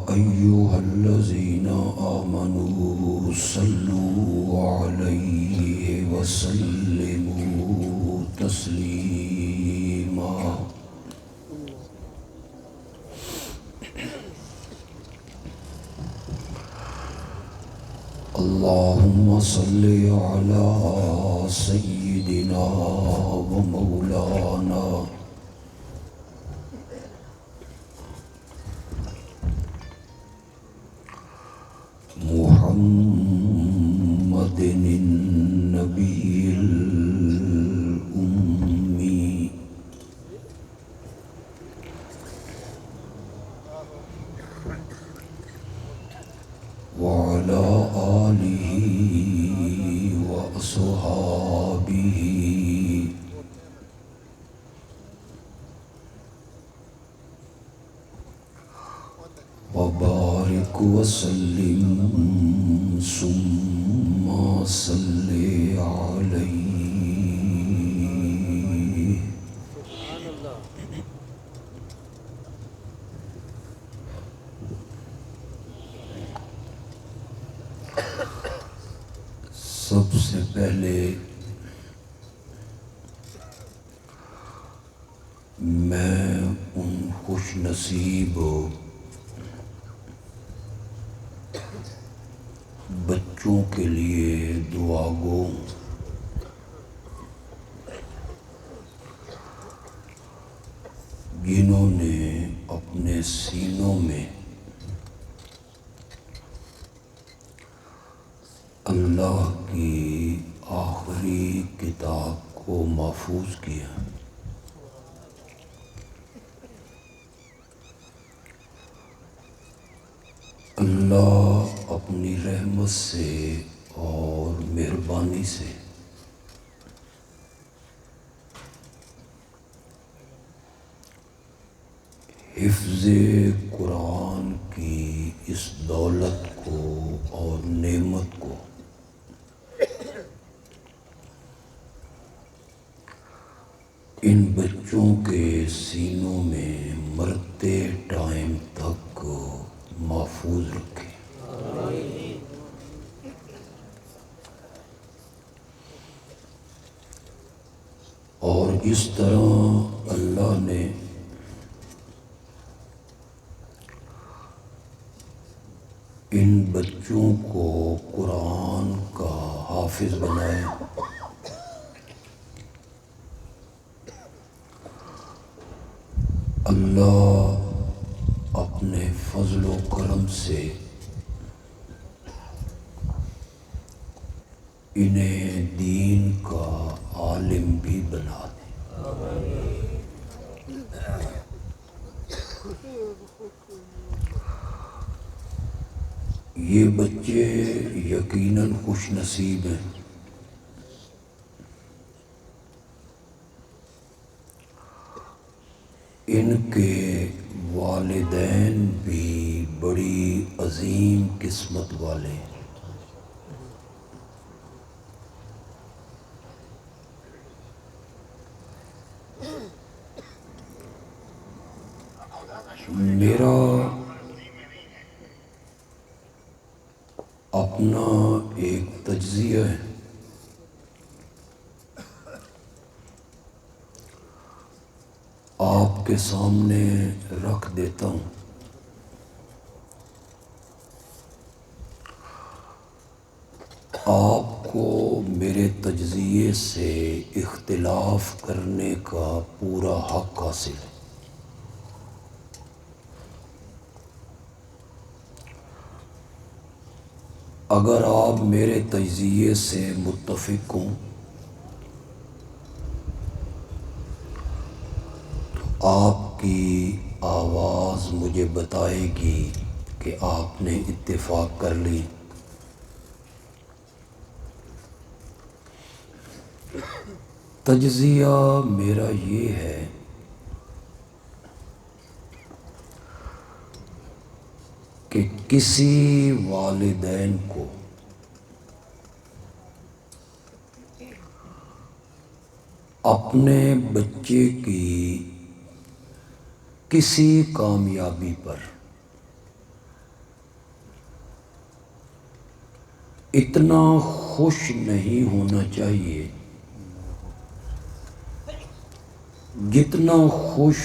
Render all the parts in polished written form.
أيها الذين آمنوا صلوا عليه وسلموا تسليما اللهم صل على سيدنا ومولانا محمد النبي الأمي وعلى آله وأصحابه وبارك وسلم ثم صل عليه سب سے پہلے میں ان خوش نصیب بچوں کے لیے دعا گو جنہوں نے اپنے سینوں میں اللہ کی آخری کتاب کو محفوظ کیا اللہ اپنی رحمت سے اور مہربانی سے حفظ قرآن کی اس دولت کو اور نعمت کو ان بچوں کے سینوں میں مرتے ٹائم تک محفوظ رکھے اور اس طرح اللہ نے ان بچوں کو قرآن کا حافظ بنایا اللہ اپنے فضل و کرم سے انہیں دین کا عالم بھی بنا دے یہ بچے یقیناً خوش نصیب ہیں ان کے والدین بھی بڑی عظیم قسمت والے ہیں میرا اپنا ایک تجزیہ ہے آپ کے سامنے رکھ دیتا ہوں آپ کو میرے تجزیے سے اختلاف کرنے کا پورا حق حاصل ہے اگر آپ میرے تجزیے سے متفق ہوں تو آپ کی آواز مجھے بتائے گی کہ آپ نے اتفاق کر لی تجزیہ میرا یہ ہے کہ کسی والدین کو اپنے بچے کی کسی کامیابی پر اتنا خوش نہیں ہونا چاہیے جتنا خوش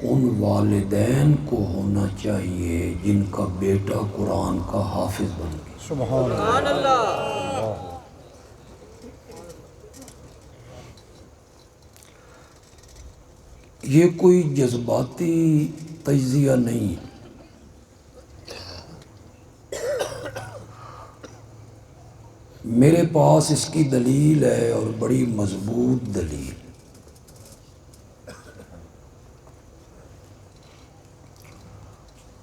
ان والدین کو ہونا چاہیے جن کا بیٹا قرآن کا حافظ بن گیا۔ سبحان اللہ۔ یہ کوئی جذباتی تجزیہ نہیں، میرے پاس اس کی دلیل ہے اور بڑی مضبوط دلیل۔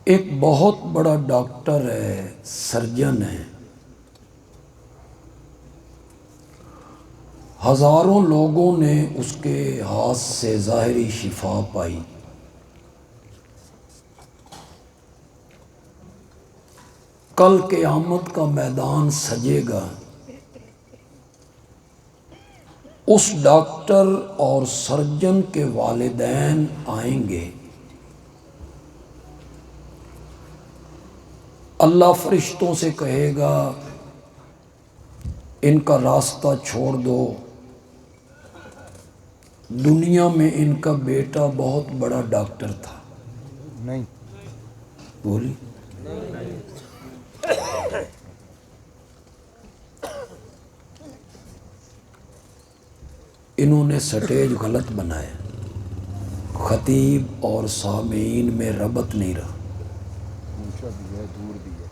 ایک بہت بڑا ڈاکٹر ہے، سرجن ہے، ہزاروں لوگوں نے اس کے ہاتھ سے ظاہری شفا پائی۔ کل قیامت کا میدان سجے گا، اس ڈاکٹر اور سرجن کے والدین آئیں گے، اللہ فرشتوں سے کہے گا ان کا راستہ چھوڑ دو، دنیا میں ان کا بیٹا بہت بڑا ڈاکٹر تھا۔ نہیں بولی انہوں نے سٹیج غلط بنایا، خطیب اور سامعین میں ربط نہیں رہا۔ اونچا بھی ہے، دور بھی ہے۔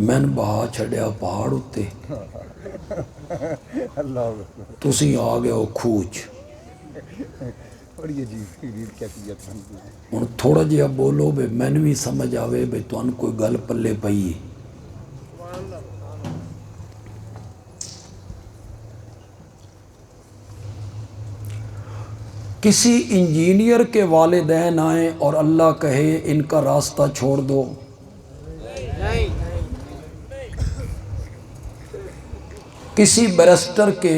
میں نے بہا چھڑیا پہاڑ اتے، اللہ تسی آ گئے ہو کھوچ۔ بڑی عجیب کیفیت بن گئی ہے۔ ہن تھوڑا جہا بولو بے میں بھی سمجھ آوے بے تُہاں کوئی گل پلے پئی ہے۔ کسی انجینئر کے والدین آئیں اور اللہ کہے ان کا راستہ چھوڑ دو، کسی بیرسٹر کے،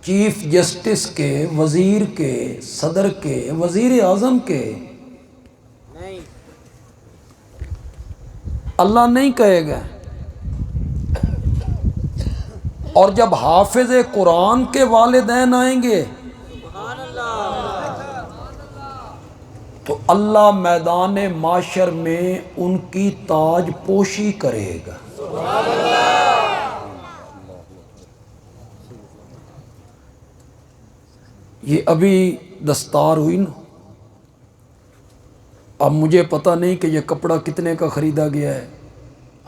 چیف جسٹس کے، وزیر کے، صدر کے، وزیر اعظم کے، اللہ نہیں کہے گا۔ اور جب حافظ قرآن کے والدین آئیں گے تو اللہ میدان معاشر میں ان کی تاج پوشی کرے گا۔ یہ ابھی دستار ہوئی نا، اب مجھے پتہ نہیں کہ یہ کپڑا کتنے کا خریدا گیا ہے،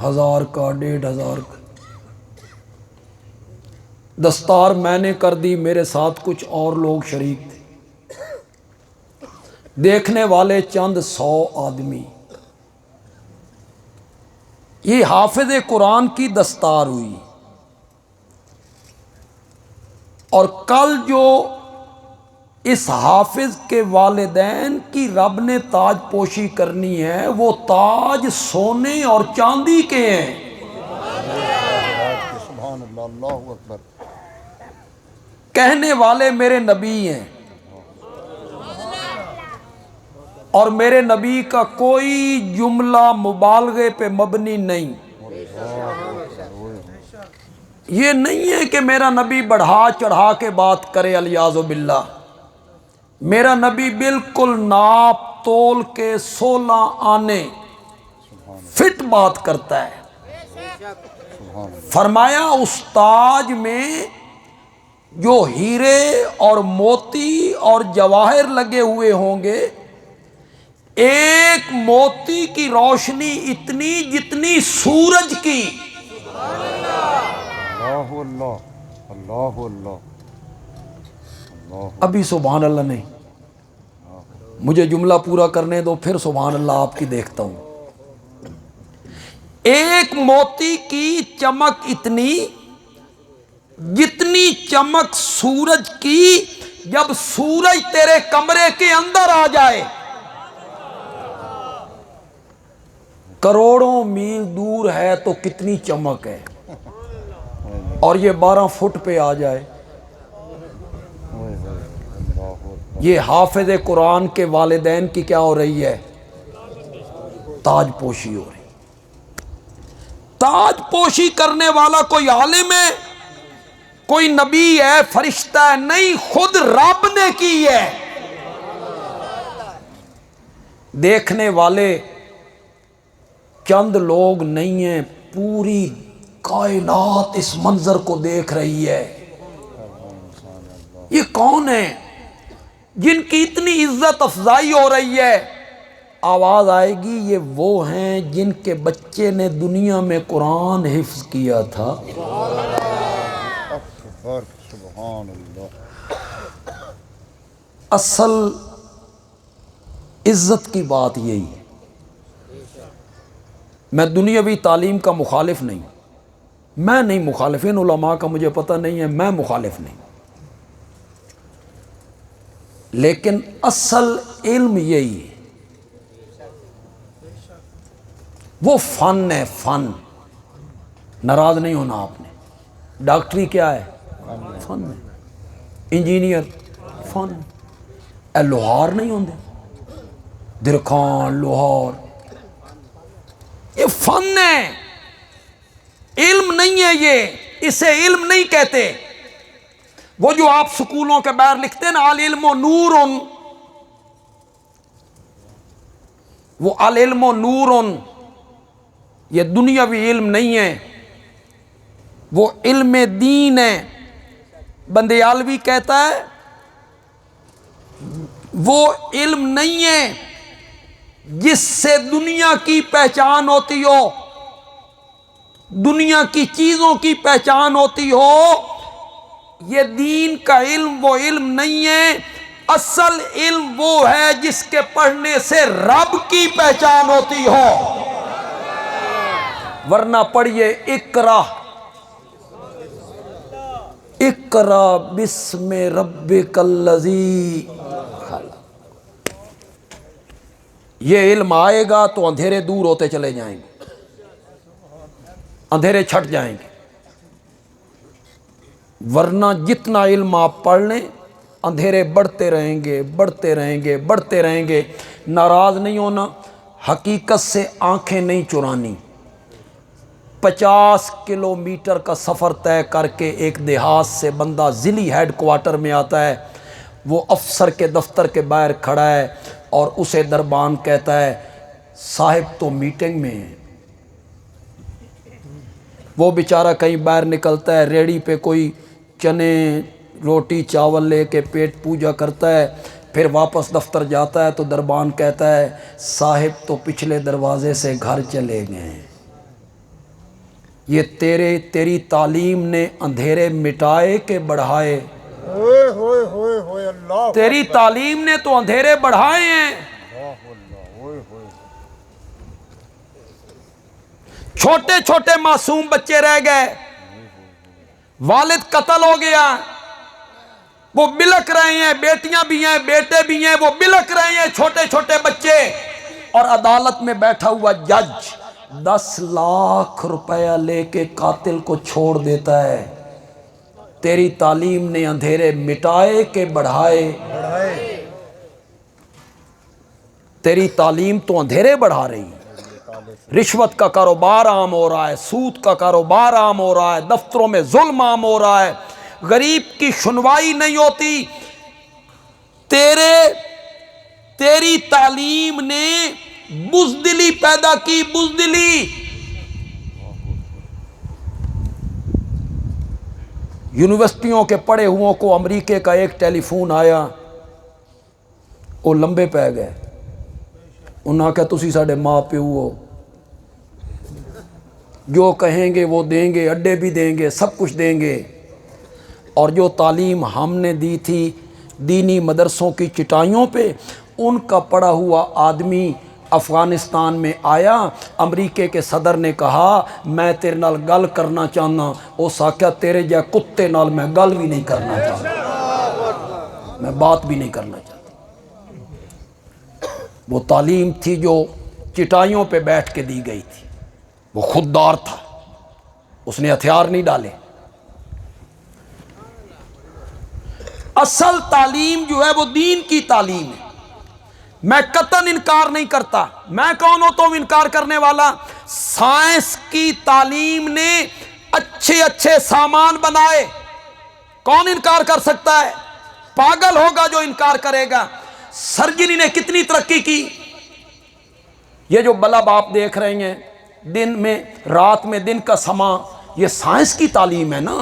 1000 کا، 1500 کا۔ دستار میں نے کر دی، میرے ساتھ کچھ اور لوگ شریک تھے، دیکھنے والے چند 100 آدمی۔ یہ حافظ قرآن کی دستار ہوئی، اور کل جو اس حافظ کے والدین کی رب نے تاج پوشی کرنی ہے وہ تاج سونے اور چاندی کے ہیں۔ سبحان اللہ، اللہ اکبر۔ کہنے والے میرے نبی ہیں، اور میرے نبی کا کوئی جملہ مبالغے پہ مبنی نہیں۔ یہ نہیں ہے کہ میرا نبی بڑھا چڑھا کے بات کرے، الیاذ باللہ۔ میرا نبی بالکل ناپ تول کے 16 آنے فٹ بات کرتا ہے۔ فرمایا اس تاج میں جو ہیرے اور موتی اور جواہر لگے ہوئے ہوں گے، ایک موتی کی روشنی اتنی جتنی سورج کی۔ اللہ اللہ، اللہ اللہ، اللہ۔ ابھی سبحان اللہ نہیں، مجھے جملہ پورا کرنے دو، پھر سبحان اللہ آپ کی دیکھتا ہوں۔ ایک موتی کی چمک اتنی جتنی چمک سورج کی، جب سورج تیرے کمرے کے اندر آ جائے کروڑوں میل دور ہے تو کتنی چمک ہے، اور یہ 12 فٹ پہ آ جائے۔ یہ حافظ قرآن کے والدین کی کیا ہو رہی ہے؟ تاج پوشی ہو رہی۔ تاج پوشی کرنے والا کوئی عالم ہے، کوئی نبی ہے، فرشتہ ہے؟ نہیں، خود رب نے کی ہے۔ دیکھنے والے چند لوگ نہیں ہیں، پوری کائنات اس منظر کو دیکھ رہی ہے۔ یہ کون ہے جن کی اتنی عزت افزائی ہو رہی ہے؟ آواز آئے گی، یہ وہ ہیں جن کے بچے نے دنیا میں قرآن حفظ کیا تھا۔ اکبر، سبحان اللہ۔ اصل عزت کی بات یہی ہے۔ میں دنیاوی تعلیم کا مخالف نہیں، میں نہیں مخالف، ان علماء کا مجھے پتہ نہیں ہے، میں مخالف نہیں، لیکن اصل علم یہی ہے۔ وہ فن ہے، فن۔ ناراض نہیں ہونا آپ نے۔ ڈاکٹری کیا ہے؟ فن ہے۔ انجینئر فن۔ اے لوہار نہیں ہوندے، درخان، لوہار، یہ فن ہے، علم نہیں ہے یہ، اسے علم نہیں کہتے۔ وہ جو آپ سکولوں کے باہر لکھتے ہیں نا، العلم نور، وہ العلم نور، یہ دنیاوی علم نہیں ہے، وہ علم دین ہے۔ بندیالوی کہتا ہے وہ علم نہیں ہے جس سے دنیا کی پہچان ہوتی ہو، دنیا کی چیزوں کی پہچان ہوتی ہو۔ یہ دین کا علم وہ علم نہیں ہے، اصل علم وہ ہے جس کے پڑھنے سے رب کی پہچان ہوتی ہو۔ ورنہ پڑھیے اقرا، اقرا بسم ربک الذی خلق۔ یہ علم آئے گا تو اندھیرے دور ہوتے چلے جائیں گے، اندھیرے چھٹ جائیں گے۔ ورنہ جتنا علم آپ پڑھ لیں، اندھیرے بڑھتے رہیں گے، بڑھتے رہیں گے، بڑھتے رہیں گے۔ ناراض نہیں ہونا، حقیقت سے آنکھیں نہیں چرانی۔ 50 کلومیٹر کا سفر طے کر کے ایک دیہات سے بندہ ضلعی ہیڈ کوارٹر میں آتا ہے، وہ افسر کے دفتر کے باہر کھڑا ہے اور اسے دربان کہتا ہے صاحب تو میٹنگ میں ہے۔ وہ بیچارہ کہیں باہر نکلتا ہے، ریڑھی پہ کوئی چنے روٹی چاول لے کے پیٹ پوجا کرتا ہے، پھر واپس دفتر جاتا ہے تو دربان کہتا ہے صاحب تو پچھلے دروازے سے گھر چلے گئے ہیں۔ یہ تیری تعلیم نے اندھیرے مٹائے کہ بڑھائے؟ ہوئے ہوئے ہوئے ہوئے، اللہ تیری تعلیم نے تو اندھیرے بڑھائے ہیں۔ ہوئے ہوئے۔ چھوٹے چھوٹے معصوم بچے رہ گئے، والد قتل ہو گیا، وہ بلک رہے ہیں، بیٹیاں بھی ہیں، بیٹے بھی ہیں، وہ بلک رہے ہیں، چھوٹے چھوٹے بچے۔ اور عدالت میں بیٹھا ہوا جج 10 لاکھ روپیہ لے کے قاتل کو چھوڑ دیتا ہے۔ تیری تعلیم نے اندھیرے مٹائے کہ بڑھائے؟ تیری تعلیم تو اندھیرے بڑھا رہی ہے۔ رشوت کا کاروبار عام ہو رہا ہے، سود کا کاروبار عام ہو رہا ہے، دفتروں میں ظلم عام ہو رہا ہے، غریب کی سنوائی نہیں ہوتی۔ تیری تعلیم نے بزدلی پیدا کی، بزدلی۔ یونیورسٹیوں کے پڑھے ہوں کو امریکہ کا ایک ٹیلی فون آیا، وہ لمبے پہ گئے، انہوں نے کہا تسی ساڑھے ماں پیو ہو، جو کہیں گے وہ دیں گے، اڈے بھی دیں گے، سب کچھ دیں گے۔ اور جو تعلیم ہم نے دی تھی دینی مدرسوں کی چٹائیوں پہ، ان کا پڑھا ہوا آدمی افغانستان میں آیا، امریکہ کے صدر نے کہا میں تیرے نال گل کرنا چاہنا، اس آکھیا تیرے جا کتے نال میں گل بھی نہیں کرنا چاہتا، میں بات بھی نہیں کرنا چاہتا۔ وہ تعلیم تھی جو چٹائیوں پہ بیٹھ کے دی گئی تھی، وہ خوددار تھا، اس نے ہتھیار نہیں ڈالے۔ اصل تعلیم جو ہے وہ دین کی تعلیم ہے۔ میں قطعاً انکار نہیں کرتا، میں کون ہوتا ہوں انکار کرنے والا؟ سائنس کی تعلیم نے اچھے اچھے سامان بنائے، کون انکار کر سکتا ہے؟ پاگل ہوگا جو انکار کرے گا۔ سرجری نے کتنی ترقی کی، یہ جو بلب آپ دیکھ رہے ہیں دن میں، رات میں دن کا سما، یہ سائنس کی تعلیم ہے نا،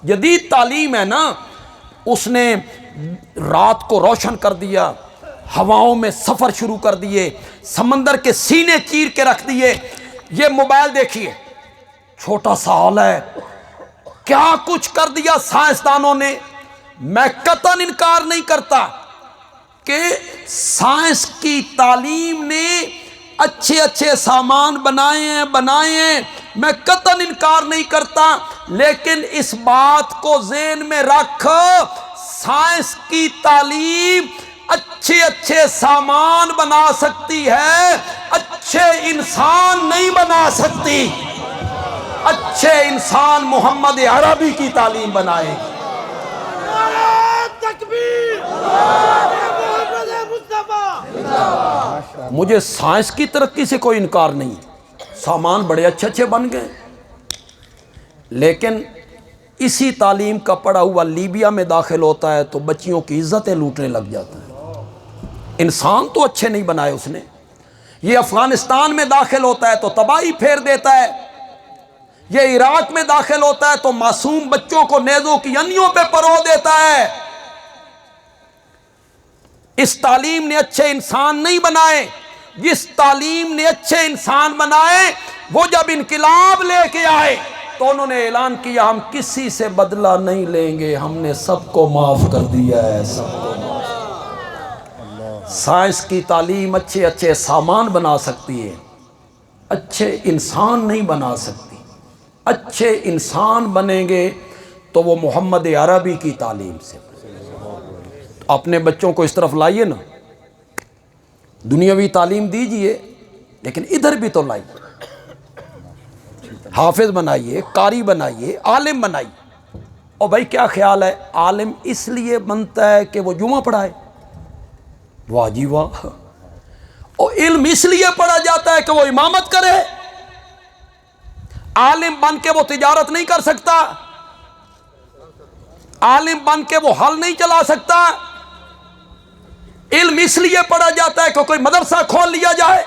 جدید تعلیم ہے نا۔ اس نے رات کو روشن کر دیا، ہواؤں میں سفر شروع کر دیے، سمندر کے سینے چیر کے رکھ دیے۔ یہ موبائل دیکھیے، چھوٹا سا ہال ہے، کیا کچھ کر دیا سائنسدانوں نے۔ میں قطعاً انکار نہیں کرتا کہ سائنس کی تعلیم نے اچھے اچھے سامان بنائے ہیں، میں قطعاً انکار نہیں کرتا، لیکن اس بات کو ذہن میں رکھ، سائنس کی تعلیم اچھے اچھے سامان بنا سکتی ہے، اچھے انسان نہیں بنا سکتی۔ اچھے انسان محمد عربی کی تعلیم بنائے گی۔ مجھے سائنس کی ترقی سے کوئی انکار نہیں، سامان بڑے اچھے اچھے بن گئے، لیکن اسی تعلیم کا پڑھا ہوا لیبیا میں داخل ہوتا ہے تو بچیوں کی عزتیں لوٹنے لگ جاتا ہے۔ انسان تو اچھے نہیں بنائے اس نے۔ یہ افغانستان میں داخل ہوتا ہے تو تباہی پھیر دیتا ہے، یہ عراق میں داخل ہوتا ہے تو معصوم بچوں کو نیزوں کی انیوں پہ پرو دیتا ہے۔ اس تعلیم نے اچھے انسان نہیں بنائے۔ جس تعلیم نے اچھے انسان بنائے، وہ جب انقلاب لے کے آئے تو انہوں نے اعلان کیا ہم کسی سے بدلہ نہیں لیں گے، ہم نے سب کو معاف کر دیا ہے، سب کو معاف۔ سائنس کی تعلیم اچھے اچھے سامان بنا سکتی ہے، اچھے انسان نہیں بنا سکتی۔ اچھے انسان بنیں گے تو وہ محمد عربی کی تعلیم سے۔ اپنے بچوں کو اس طرف لائیے نا، دنیاوی تعلیم دیجئے لیکن ادھر بھی تو لائیے، حافظ بنائیے، قاری بنائیے، عالم بنائیے۔ اور بھائی کیا خیال ہے، عالم اس لیے بنتا ہے کہ وہ جمعہ پڑھائے؟ واہ جی واہ۔ اور علم اس لیے پڑھا جاتا ہے کہ وہ امامت کرے؟ عالم بن کے وہ تجارت نہیں کر سکتا، عالم بن کے وہ حل نہیں چلا سکتا۔ علم اس لیے پڑھا جاتا ہے کہ کوئی مدرسہ کھول لیا جائے،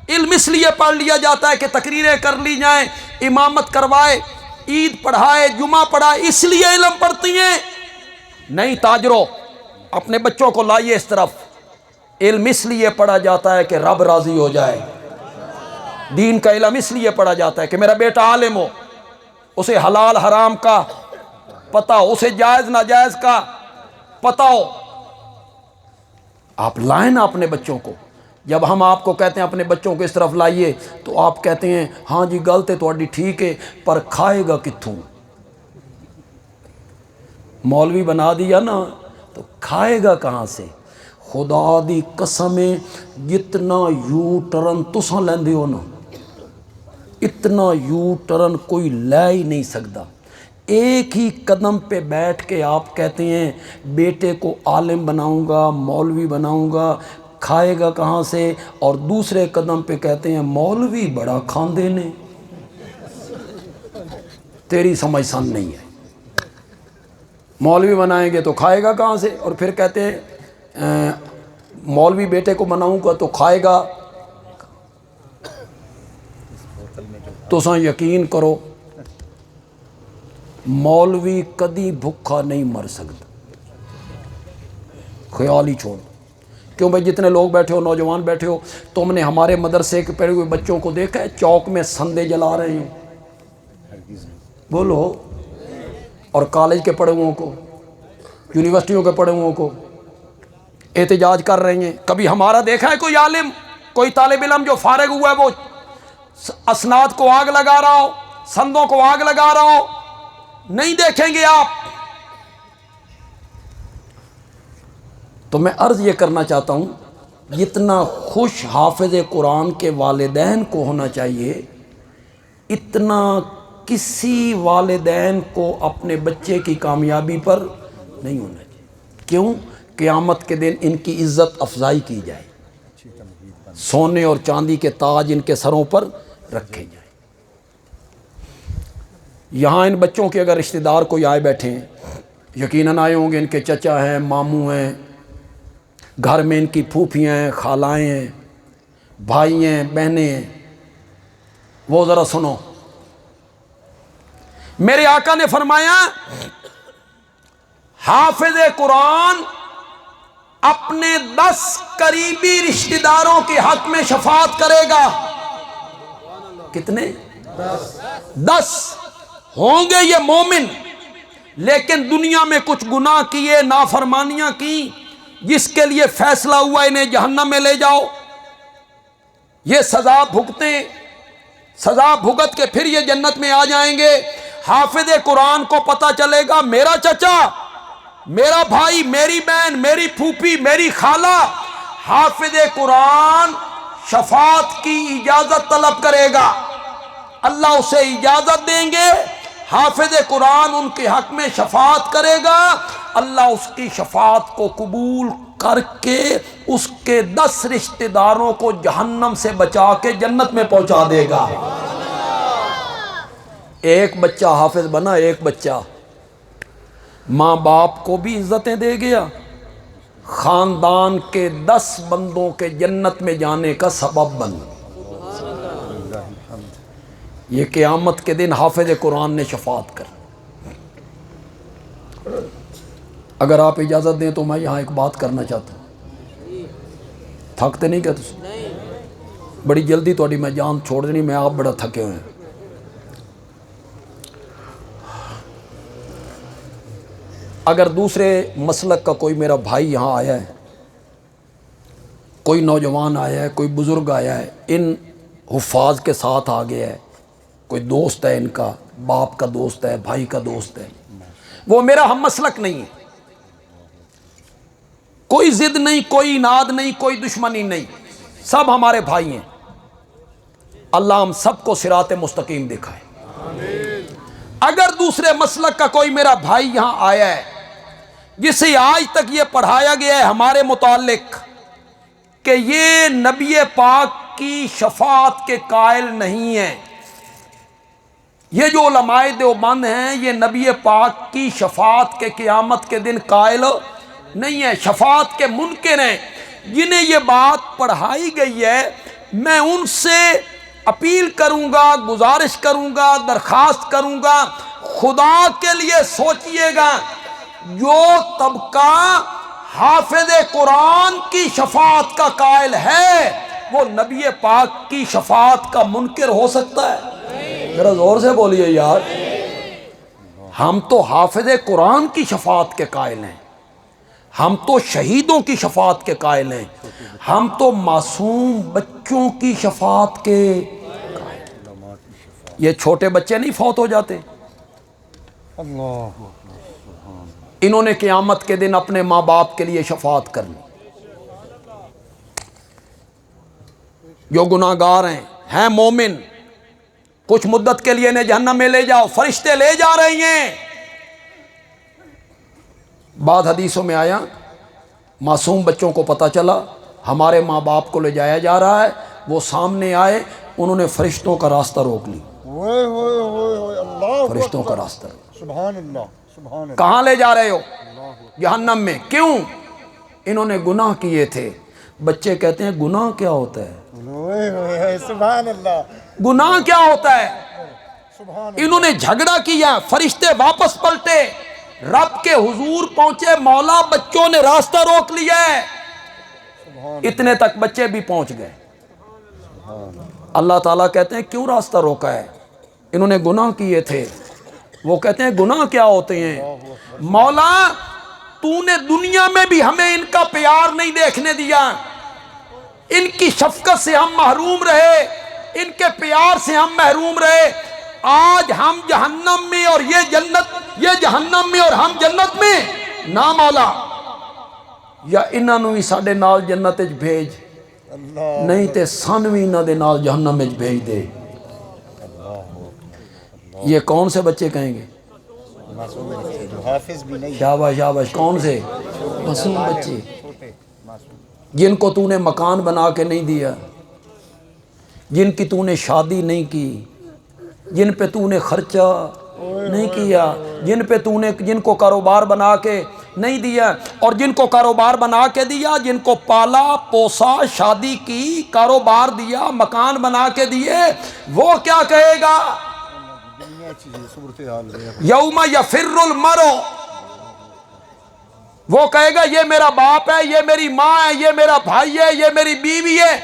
علم اس لیے پڑھ لیا جاتا ہے کہ تقریریں کر لی جائیں، امامت کروائے، عید پڑھائے، جمعہ پڑھائے، اس لیے علم پڑھتی ہیں؟ نہیں تاجروں، اپنے بچوں کو لائیے اس طرف۔ علم اس لیے پڑھا جاتا ہے کہ رب راضی ہو جائے۔ دین کا علم اس لیے پڑھا جاتا ہے کہ میرا بیٹا عالم ہو، اسے حلال حرام کا پتہ ہو، اسے جائز ناجائز کا پتہ ہو۔ آپ لائیں نا اپنے بچوں کو۔ جب ہم آپ کو کہتے ہیں اپنے بچوں کو اس طرف لائیے تو آپ کہتے ہیں ہاں جی گل تے تہاڈی ٹھیک ہے، پر کھائے گا کتھوں؟ مولوی بنا دیا نا تو کھائے گا کہاں سے؟ خدا دی قسمیں جتنا یو ٹرن تساں لیندے ہو نا، اتنا یو ٹرن کوئی لے ہی نہیں سکتا۔ ایک ہی قدم پہ بیٹھ کے آپ کہتے ہیں بیٹے کو عالم بناؤں گا، مولوی بناؤں گا، کھائے گا کہاں سے؟ اور دوسرے قدم پہ کہتے ہیں مولوی بڑا کھاندے نے۔ تیری سمجھ سن نہیں ہے۔ مولوی بنائیں گے تو کھائے گا کہاں سے؟ اور پھر کہتے ہیں مولوی بیٹے کو بناؤں گا تو کھائے گا۔ تو سا یقین کرو مولوی کدی بھوکا نہیں مر سکتا، خیال ہی چھوڑ۔ کیوں بھائی جتنے لوگ بیٹھے ہو، نوجوان بیٹھے ہو، تم نے ہمارے مدرسے کے پڑھے ہوئے بچوں کو دیکھا ہے چوک میں سندے جلا رہے ہیں؟ بولو۔ اور کالج کے پڑھے ہوئوں کو، یونیورسٹیوں کے پڑھے ہوئوں کو احتجاج کر رہے ہیں۔ کبھی ہمارا دیکھا ہے کوئی عالم، کوئی طالب علم جو فارغ ہوا ہے وہ اسناد کو آگ لگا رہا ہو، سندوں کو آگ لگا رہا ہو؟ نہیں دیکھیں گے آپ۔ تو میں عرض یہ کرنا چاہتا ہوں، جتنا خوش حافظ قرآن کے والدین کو ہونا چاہیے، اتنا کسی والدین کو اپنے بچے کی کامیابی پر نہیں ہونا چاہیے۔ کیوں؟ قیامت کے دن ان کی عزت افزائی کی جائے، سونے اور چاندی کے تاج ان کے سروں پر رکھے جائیں۔ یہاں ان بچوں کے اگر رشتہ دار کوئی آئے بیٹھے ہیں، یقیناً آئے ہوں گے، ان کے چچا ہیں، ماموں ہیں، گھر میں ان کی پھوپھیاں ہیں، خالائیں ہیں، بھائی ہیں، بہنیں ہیں، وہ ذرا سنو۔ میرے آقا نے فرمایا حافظ قرآن اپنے 10 قریبی رشتہ داروں کے حق میں شفاعت کرے گا۔ کتنے؟ 10 ہوں گے یہ مومن، لیکن دنیا میں کچھ گناہ کیے، نافرمانیاں کی، جس کے لیے فیصلہ ہوا انہیں جہنم میں لے جاؤ، یہ سزا بھگتیں، سزا بھگت کے پھر یہ جنت میں آ جائیں گے۔ حافظ قرآن کو پتہ چلے گا میرا چچا، میرا بھائی، میری بہن، میری پھوپھی، میری خالہ حافظ قرآن شفاعت کی اجازت طلب کرے گا، اللہ اسے اجازت دیں گے، حافظ قرآن ان کے حق میں شفاعت کرے گا، اللہ اس کی شفاعت کو قبول کر کے اس کے 10 رشتہ داروں کو جہنم سے بچا کے جنت میں پہنچا دے گا۔ ایک بچہ حافظ بنا، ایک بچہ ماں باپ کو بھی عزتیں دے گیا، خاندان کے 10 بندوں کے جنت میں جانے کا سبب بن۔ یہ قیامت کے دن حافظ قرآن نے شفاعت کر۔ اگر آپ اجازت دیں تو میں یہاں ایک بات کرنا چاہتا ہوں، تھکتے نہیں کیا تم؟ بڑی جلدی تھوڑی میں جان چھوڑ دینی، میں آپ بڑا تھکے ہوئے ہیں۔ اگر دوسرے مسلک کا کوئی میرا بھائی یہاں آیا ہے، کوئی نوجوان آیا ہے، کوئی بزرگ آیا ہے، ان حفاظ کے ساتھ آ گیا ہے، کوئی دوست ہے ان کا، باپ کا دوست ہے، بھائی کا دوست ہے، وہ میرا ہم مسلک نہیں ہے، کوئی ضد نہیں، کوئی اناد نہیں، کوئی دشمنی نہیں، سب ہمارے بھائی ہیں، اللہ ہم سب کو صراط مستقیم دکھائے۔ اگر دوسرے مسلک کا کوئی میرا بھائی یہاں آیا ہے جسے آج تک یہ پڑھایا گیا ہے ہمارے متعلق کہ یہ نبی پاک کی شفاعت کے قائل نہیں ہے، یہ جو علماء دیوبند ہیں یہ نبی پاک کی شفاعت کے قیامت کے دن قائل نہیں ہے، شفاعت کے منکر ہیں، جنہیں یہ بات پڑھائی گئی ہے، میں ان سے اپیل کروں گا، گزارش کروں گا، درخواست کروں گا، خدا کے لیے سوچئے گا، جو طبقہ حافظ قرآن کی شفاعت کا قائل ہے وہ نبی پاک کی شفاعت کا منکر ہو سکتا ہے؟ ذرا زور سے بولیے یار، ہم تو حافظ قرآن کی شفاعت کے قائل ہیں، ہم تو شہیدوں کی شفاعت کے قائل ہیں، ہم تو معصوم بچوں کی شفاعت کے قائل ہیں۔ یہ چھوٹے بچے نہیں فوت ہو جاتے، اللہ انہوں نے قیامت کے دن اپنے ماں باپ کے لیے شفاعت کرنی۔ جو گناہ گار ہیں مومن، کچھ مدت کے لیے انہیں جہنم میں لے جاؤ، فرشتے لے جا رہے ہیں۔ بعض حدیثوں میں آیا معصوم بچوں کو پتہ چلا ہمارے ماں باپ کو لے جایا جا رہا ہے، وہ سامنے آئے، انہوں نے فرشتوں کا راستہ روک لی، اللہ فرشتوں کا راستہ روک۔ سبحان اللہ سبحان اللہ۔ کہاں لے جا رہے ہو؟ جہنم میں۔ کیوں؟ انہوں نے گناہ کیے تھے۔ بچے کہتے ہیں گناہ کیا ہوتا ہے؟ سبحان اللہ گناہ کیا ہوتا ہے؟ سبحان انہوں نے جھگڑا کیا، فرشتے واپس پلٹے، رب کے حضور پہنچے، مولا بچوں نے راستہ روک لیا ہے، اتنے تک بچے بھی پہنچ گئے۔ اللہ تعالیٰ کہتے ہیں کیوں راستہ روکا ہے؟ انہوں نے گناہ کیے تھے۔ وہ کہتے ہیں گناہ کیا ہوتے ہیں؟ مولا تو نے دنیا میں بھی ہمیں ان کا پیار نہیں دیکھنے دیا، ان کی شفقت سے ہم محروم رہے، ان کے پیار سے ہم محروم رہے، آج ہم جہنم میں اور یہ جنت، یہ جہنم میں اور ہم جنت میں، نہ مولا یا انہاں نوں ہی ساڈے نال جنت وچ بھیج، نہیں تے سانوں ہی انہاں دے نال جہنم وچ بھیج دے۔ یہ کون سے بچے کہیں گے؟ حافظ بھی نہیں، شاباش شاباش، کون سے؟ معصوم بچے جن کو تو نے مکان بنا کے نہیں دیا، جن کی تو نے شادی نہیں کی، جن پہ تو نے خرچہ نہیں کیا، جن کو کاروبار بنا کے نہیں دیا، اور جن کو کاروبار بنا کے دیا، جن کو پالا پوسا، شادی کی، کاروبار دیا، مکان بنا کے دیے، وہ کیا کہے گا؟ دنیا چیزیں صورتحال ہے۔ یوم یفر المرء، وہ کہے گا یہ میرا باپ ہے، یہ میری ماں ہے، یہ میرا بھائی ہے، یہ میری بیوی ہے،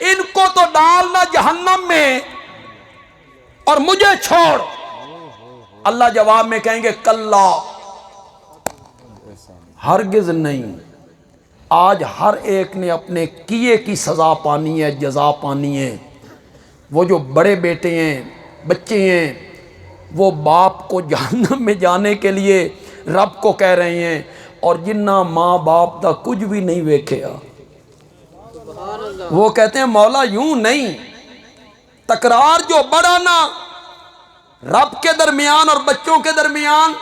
ان کو تو ڈالنا جہنم میں اور مجھے چھوڑ۔ اللہ جواب میں کہیں گے کلا، ہرگز نہیں، آج ہر ایک نے اپنے کیے کی سزا پانی ہے، جزا پانی ہے۔ وہ جو بڑے بیٹے ہیں، بچے ہیں، وہ باپ کو جہنم میں جانے کے لیے رب کو کہہ رہے ہیں، اور جنہ ماں باپ دا کچھ بھی نہیں ویکھیا وہ کہتے ہیں مولا یوں نہیں۔ تکرار جو بڑھا نا رب کے درمیان اور بچوں کے درمیان،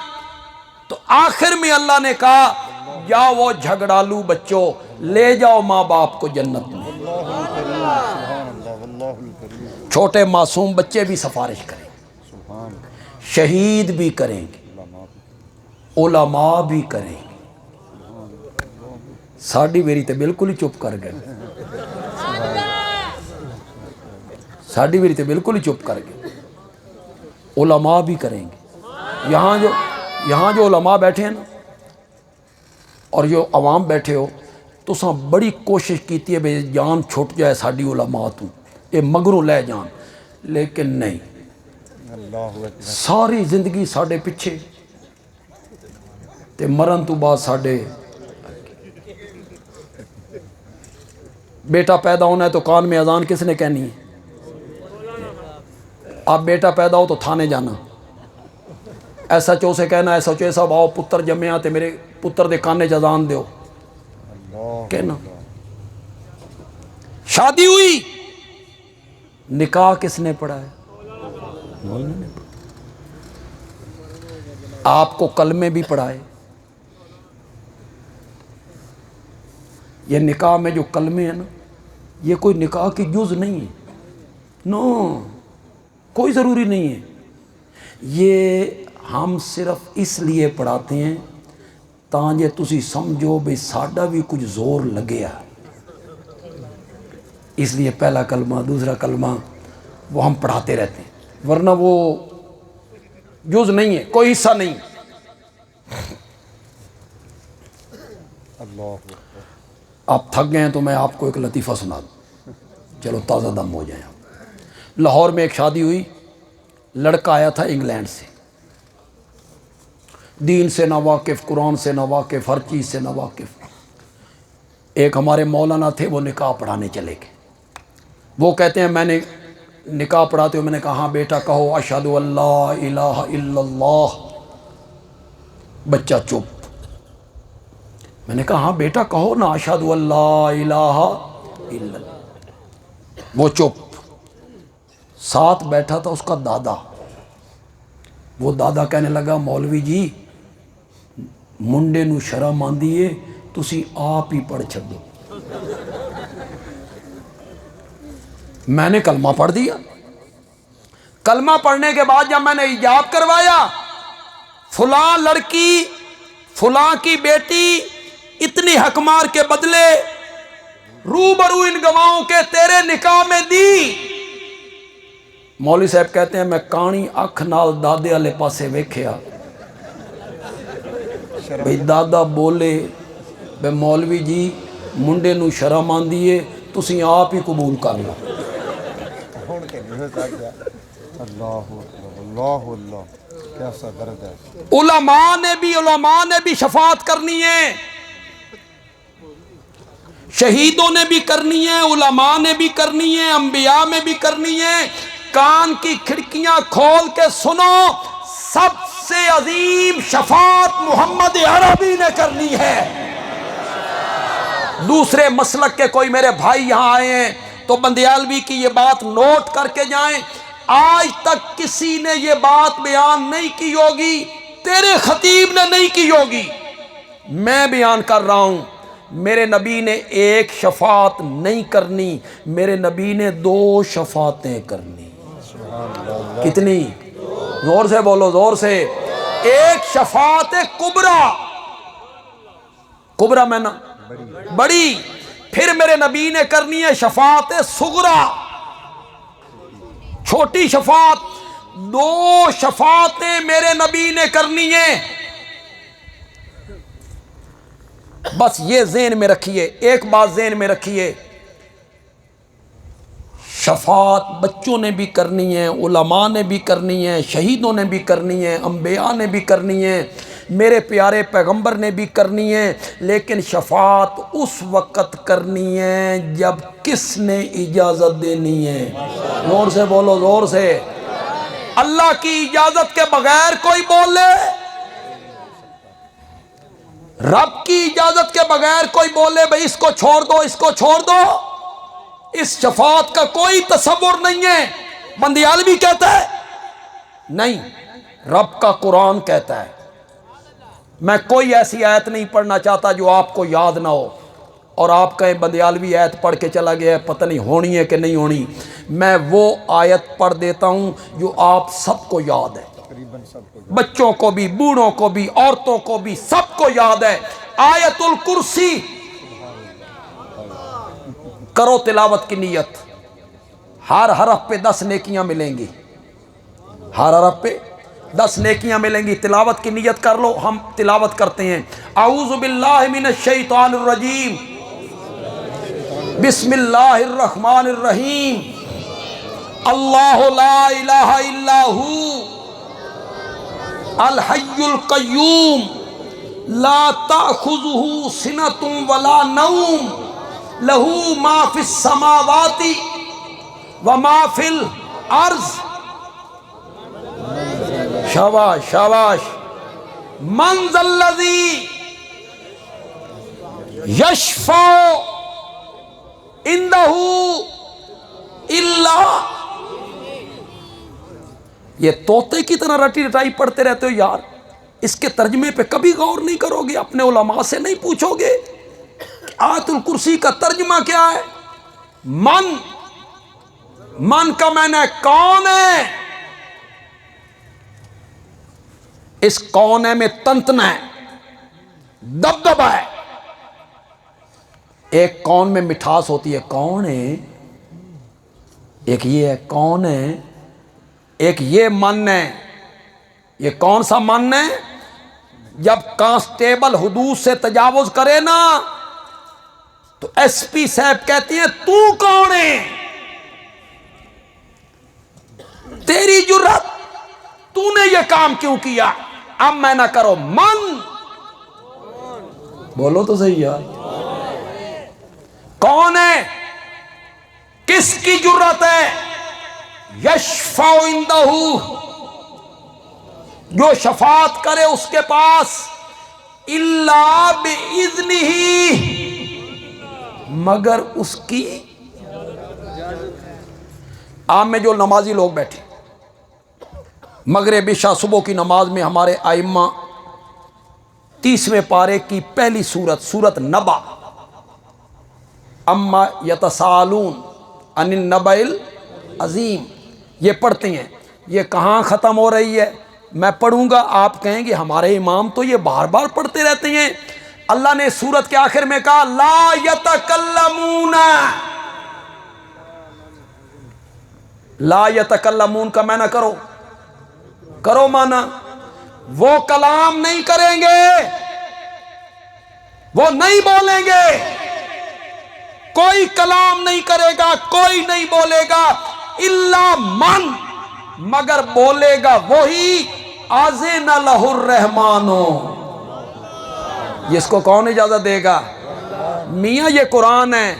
تو آخر میں اللہ نے کہا یا وہ جھگڑالو بچوں لے جاؤ ماں باپ کو جنت میں۔ سبحان اللہ، واللہ الکریم، چھوٹے معصوم بچے بھی سفارش کریں، سبحان اللہ، شہید بھی کریں گے، علماء بھی کریں گے۔ ساڑھی میری تے بالکل ہی چپ کر گئے، ساڑھی میری تے بالکل ہی چپ کر گئے۔ علماء بھی کریں گے۔ یہاں جو علماء بیٹھے ہیں نا اور جو عوام بیٹھے ہو، تو ساں بڑی کوشش کیتی ہے بے جان چھوٹ جائے ساڑھی علماء تو اے مگروں لے جان، لیکن نہیں، اللہ اکبر، ساری زندگی ساڑھے پیچھے تے مرن تو بعد ساڑھے۔ بیٹا پیدا ہونا ہے تو کان میں اذان کس نے کہنی ہے؟ آپ بیٹا پیدا ہو تو تھانے جانا، ایسا چو سے کہنا ایسا چو ایسا باؤ پتر جمعہ تے میرے پتر دے کانے جزان دیو اللہ کہنا۔ شادی ہوئی، نکاح کس نے پڑھا ہے؟ آپ کو کلمے بھی پڑھائے۔ یہ نکاح میں جو کلمے ہیں نا، یہ کوئی نکاح کی جز نہیں ہے، نو، کوئی ضروری نہیں ہے۔ یہ ہم صرف اس لیے پڑھاتے ہیں تاں تسی سمجھو بھئی ساڈا بھی کچھ زور لگیا، اس لیے پہلا کلمہ دوسرا کلمہ وہ ہم پڑھاتے رہتے ہیں، ورنہ وہ جز نہیں ہے، کوئی حصہ نہیں۔ اللہ اکبر، آپ تھک گئے ہیں تو میں آپ کو ایک لطیفہ سنا دوں، چلو تازہ دم ہو جائیں آپ۔ لاہور میں ایک شادی ہوئی، لڑکا آیا تھا انگلینڈ سے، دین سے نہ واقف، قرآن سے نہ واقف، ہر چیز سے نہ واقف۔ ایک ہمارے مولانا تھے، وہ نکاح پڑھانے چلے گئے۔ وہ کہتے ہیں میں نے نکاح پڑھاتے ہوئے میں نے کہا ہاں بیٹا کہو اشہد ان لا الہ الا اللہ۔ بچہ چپ۔ میں نے کہا ہاں بیٹا کہو نا اشہد ان لا الہ الا اللہ۔ وہ چپ۔ ساتھ بیٹھا تھا اس کا دادا، وہ دادا کہنے لگا مولوی جی منڈے نو شرم آندی ہے، تسی آپ ہی پڑھ چھڈو۔ میں نے کلمہ پڑھ دیا۔ کلمہ پڑھنے کے بعد جب میں نے ایجاب کروایا، فلاں لڑکی فلاں کی بیٹی اتنی حق مار کے بدلے روبرو ان گواہوں کے تیرے نکاح میں دی۔ مولوی صاحب کہتے ہیں میں کانی اکھ نال دادے والے پاسے ویکھیا، بھئی دادا بولے بے مولوی جی منڈے نو شرم آندی ہے، تسی آپ ہی قبول کر لو۔ اللہ اکبر، اللہ اللہ، کیسا درد ہے۔ علماء نے بھی شفاعت کرنی ہے، شہیدوں نے بھی کرنی ہے، علماء نے بھی کرنی ہے، انبیاء میں بھی کرنی ہے۔ کان کی کھڑکیاں کھول کے سنو، سب سے عظیم شفاعت محمد عربی نے کرنی ہے۔ دوسرے مسلک کے کوئی میرے بھائی یہاں آئے ہیں تو بندیالوی کی یہ بات نوٹ کر کے جائیں، آج تک کسی نے یہ بات بیان نہیں کی ہوگی، تیرے خطیب نے نہیں کی ہوگی، میں بیان کر رہا ہوں۔ میرے نبی نے ایک شفاعت نہیں کرنی، میرے نبی نے 2 شفاعتیں کرنی۔ کتنی؟ زور سے بولو، زور سے۔ ایک شفاعت کبریٰ، کبریٰ میں نا بڑی، پھر میرے نبی نے کرنی ہے شفاعت صغریٰ، چھوٹی شفاعت۔ 2 شفاعتیں میرے نبی نے کرنی ہیں۔ بس یہ ذہن میں رکھیے، ایک بات ذہن میں رکھیے، شفاعت بچوں نے بھی کرنی ہے، علماء نے بھی کرنی ہے، شہیدوں نے بھی کرنی ہے، انبیاء نے بھی کرنی ہے، میرے پیارے پیغمبر نے بھی کرنی ہے، لیکن شفاعت اس وقت کرنی ہے جب کس نے اجازت دینی ہے؟ زور سے بولو، زور سے۔ اللہ کی اجازت کے بغیر کوئی بول لے، رب کی اجازت کے بغیر کوئی بولے بھئی اس کو چھوڑ دو، اس کو چھوڑ دو، اس شفاعت کا کوئی تصور نہیں ہے۔ بندیالوی کہتا ہے نہیں، رب کا قرآن کہتا ہے۔ میں کوئی ایسی آیت نہیں پڑھنا چاہتا جو آپ کو یاد نہ ہو، اور آپ کہیں بندیالوی آیت پڑھ کے چلا گیا ہے، پتہ نہیں ہونی ہے کہ نہیں ہونی۔ میں وہ آیت پڑھ دیتا ہوں جو آپ سب کو یاد ہے، بچوں کو بھی، بوڑھوں کو بھی، عورتوں کو بھی، سب کو یاد ہے۔ آیت الکرسی کرو تلاوت کی نیت، ہر حرف پہ 10 نیکیاں ملیں گی، ہر حرف پہ 10 نیکیاں ملیں گی۔ تلاوت کی نیت کر لو، ہم تلاوت کرتے ہیں۔ اعوذ باللہ من الشیطان الرجیم، بسم اللہ الرحمن الرحیم، اللہ لا الہ الا ہو الحی القیوم لا تأخذہ سنۃ ولا نوم لہ ما فی السماوات وما فی الارض۔ شاباش شاباش۔ من ذا الذی یشفع عندہ الا، یہ طوطے کی طرح رٹی رٹائی پڑھتے رہتے ہو یار، اس کے ترجمے پہ کبھی غور نہیں کرو گے، اپنے علماء سے نہیں پوچھو گے آیت الکرسی کا ترجمہ کیا ہے؟ من کا معنی ہے کون ہے، اس کون ہے میں تنتنا ہے، دبدبا ہے۔ ایک کون میں مٹھاس ہوتی ہے، کون ہے، ایک یہ ہے کون ہے، ایک یہ من ہے۔ یہ کون سا من ہے؟ جب کانسٹیبل حدود سے تجاوز کرے نا تو ایس پی صاحب کہتی ہیں تو کون ہے، تیری جرت، تو نے یہ کام کیوں کیا، اب میں نہ کرو۔ من، بولو تو صحیح یار، کون ہے، کس کی جرت ہے؟ یشفع عندہ، جو شفاعت کرے اس کے پاس، الا باذنہ، مگر اس کی۔ عام میں جو نمازی لوگ بیٹھے، مغرب عشاء صبح کی نماز میں ہمارے ائمہ 30ویں پارے کی پہلی سورت نبا، اما یتساءلون عن النبأ العظیم، یہ پڑھتے ہیں۔ یہ کہاں ختم ہو رہی ہے؟ میں پڑھوں گا، آپ کہیں گے ہمارے امام تو یہ بار بار پڑھتے رہتے ہیں۔ اللہ نے سورت کے آخر میں کہا لا یتکلمون، لا یتکلمون کا معنی کرو معنی، وہ کلام نہیں کریں گے، وہ نہیں بولیں گے، کوئی کلام نہیں کرے گا، کوئی نہیں بولے گا، الا من، مگر بولے گا وہی اذن لہ الرحمن، جس کو کون اجازت دے گا؟ میاں یہ قرآن ہے،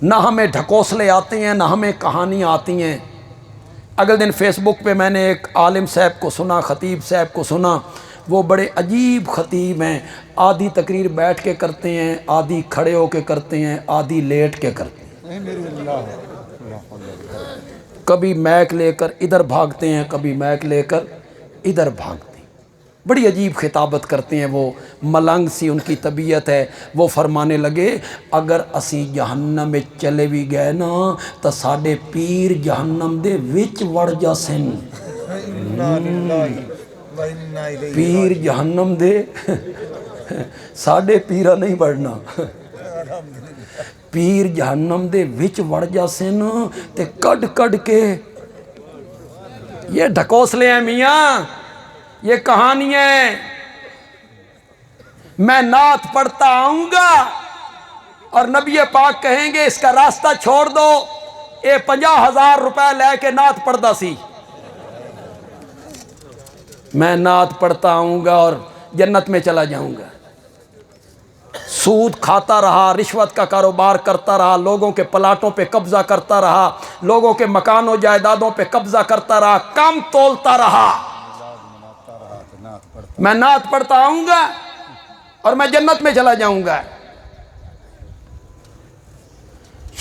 نہ ہمیں ڈھکوسلے آتے ہیں، نہ ہمیں کہانیاں آتی ہیں۔ اگلے دن فیس بک پہ میں نے ایک عالم صاحب کو سنا، خطیب صاحب کو سنا، وہ بڑے عجیب خطیب ہیں، آدھی تقریر بیٹھ کے کرتے ہیں، آدھی کھڑے ہو کے کرتے ہیں، آدھی لیٹ کے کرتے ہیں، کبھی میک لے کر ادھر بھاگتے ہیں، کبھی میک لے کر ادھر بھاگتے ہیں۔ بڑی عجیب خطابت کرتے ہیں وہ، ملنگ سی ان کی طبیعت ہے. وہ فرمانے لگے اگر اسی جہنم میں چلے بھی گئے نا تو ساڈے پیر جہنم دے وچ وڑ جاسن. پیر جہنم دے ساڈے پیرا نہیں بڑھنا، پیر جہنم دے وچ وڑ جاسن تے کڈ کڈ کے. یہ ڈھکوسلے ہیں میاں، یہ کہانی ہے. میں نعت پڑھتا آؤں گا اور نبی پاک کہیں گے اس کا راستہ چھوڑ دو. اے 50,000 روپے لے کے نعت پڑھتا سی. میں نعت پڑھتا آؤں گا اور جنت میں چلا جاؤں گا. سود کھاتا رہا، رشوت کا کاروبار کرتا رہا، لوگوں کے پلاٹوں پہ قبضہ کرتا رہا، لوگوں کے مکانوں جائیدادوں پہ قبضہ کرتا رہا، کم تولتا رہا. میں نعت پڑھتا آؤں گا اور میں جنت میں چلا جاؤں گا.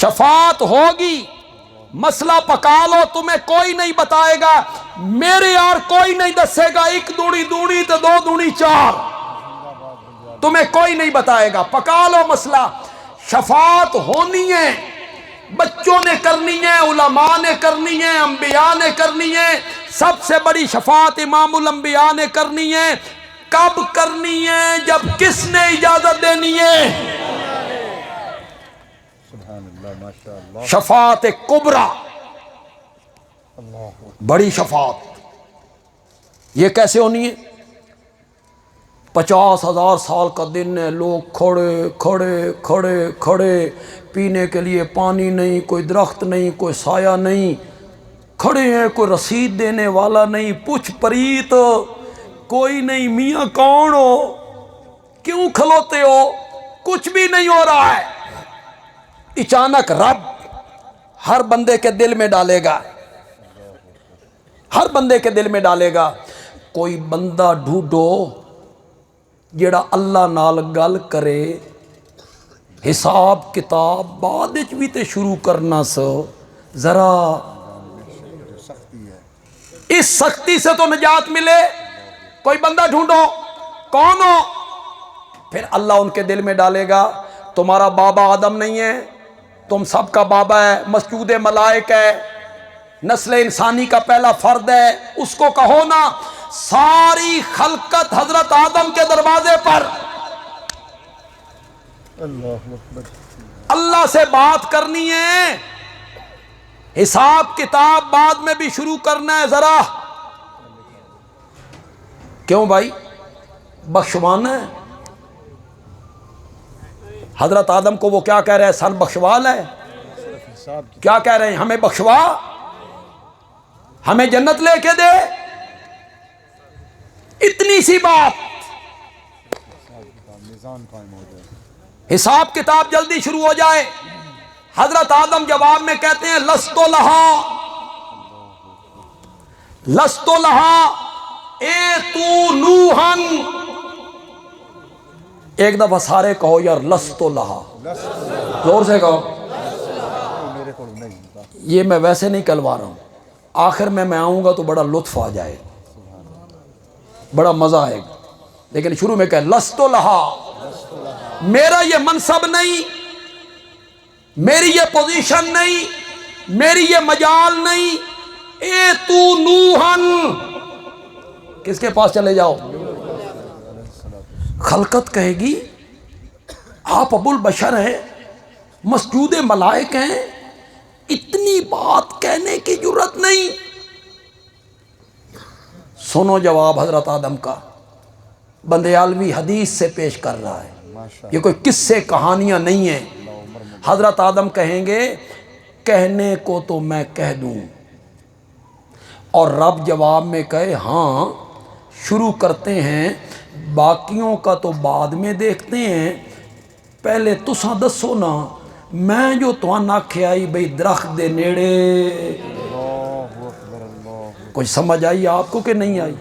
شفاعت ہوگی، مسئلہ پکا لو، تمہیں کوئی نہیں بتائے گا، میرے یار کوئی نہیں دسے گا. 1 دوڑی دوڑی تو 2 دوڑی 4، تمہیں کوئی نہیں بتائے گا. پکا لو مسئلہ. شفاعت ہونی ہے، بچوں نے کرنی ہے، علماء نے کرنی ہے، انبیاء نے کرنی ہے. سب سے بڑی شفاعت امام الانبیاء نے کرنی ہے. کب کرنی ہے؟ جب کس نے اجازت دینی ہے؟ سبحان اللہ، ماشاءاللہ. شفاعت کبریٰ، بڑی شفاعت. یہ کیسے ہونی ہے؟ 50,000 سال کا دن ہے، لوگ کھڑے کھڑے کھڑے کھڑے، پینے کے لیے پانی نہیں، کوئی درخت نہیں، کوئی سایہ نہیں، کھڑے ہیں، کوئی رسید دینے والا نہیں، پوچھ پریت کوئی نہیں. میاں کون ہو؟ کیوں کھلوتے ہو؟ کچھ بھی نہیں ہو رہا ہے. اچانک رب ہر بندے کے دل میں ڈالے گا، ہر بندے کے دل میں ڈالے گا. کوئی بندہ ڈھونڈو جیڑا اللہ نال گل کرے، حساب کتاب بعد وچ بھی تے شروع کرنا سو. ذرا اس سختی سے تو نجات ملے. کوئی بندہ ڈھونڈو، کون ہو؟ پھر اللہ ان کے دل میں ڈالے گا تمہارا بابا آدم نہیں ہے، تم سب کا بابا ہے، مسجود ملائک ہے، نسل انسانی کا پہلا فرد ہے. اس کو کہو نا ساری خلقت حضرت آدم کے دروازے پر. اللہ اکبر. اللہ سے بات کرنی ہے، حساب کتاب بعد میں بھی شروع کرنا ہے. ذرا کیوں بھائی؟ بخشوانا ہے. حضرت آدم کو وہ کیا کہہ رہے ہیں؟ سن بخشوال ہے. کیا کہہ رہے ہیں؟ ہمیں بخشوا، ہمیں جنت لے کے دے. اتنی سی بات، نظام قائم ہو جائے. حساب کتاب جلدی شروع ہو جائے. حضرت آدم جواب میں کہتے ہیں لست لہا، لست لہا اے تو نوحن. ایک دفعہ سارے کہو یار لست لہا، زور سے کہو. میرے کو نہیں. یہ میں ویسے نہیں کلوا رہا ہوں، آخر میں آؤں گا تو بڑا لطف آ جائے، بڑا مزہ آئے گا. لیکن شروع میں کہے لست لہا، میرا یہ منصب نہیں، میری یہ پوزیشن نہیں، میری یہ مجال نہیں. اے تو نوحن، کس کے پاس چلے جاؤ؟ خلقت کہے گی آپ ابو البشر ہیں، مسجود ملائک ہیں، اتنی بات کہنے کی جرت نہیں. سنو جواب حضرت آدم کا، بندیالوی حدیث سے پیش کر رہا ہے، یہ کوئی قصے کہانیاں نہیں ہیں. حضرت آدم کہیں گے کہنے کو تو میں کہہ دوں، اور رب جواب میں کہے ہاں شروع کرتے ہیں، باقیوں کا تو بعد میں دیکھتے ہیں، پہلے تساں دسو نا میں جو تہن آکھیا آئی بھئی درخت دے نیڑے. کچھ سمجھ آئی آپ کو کہ نہیں آئی؟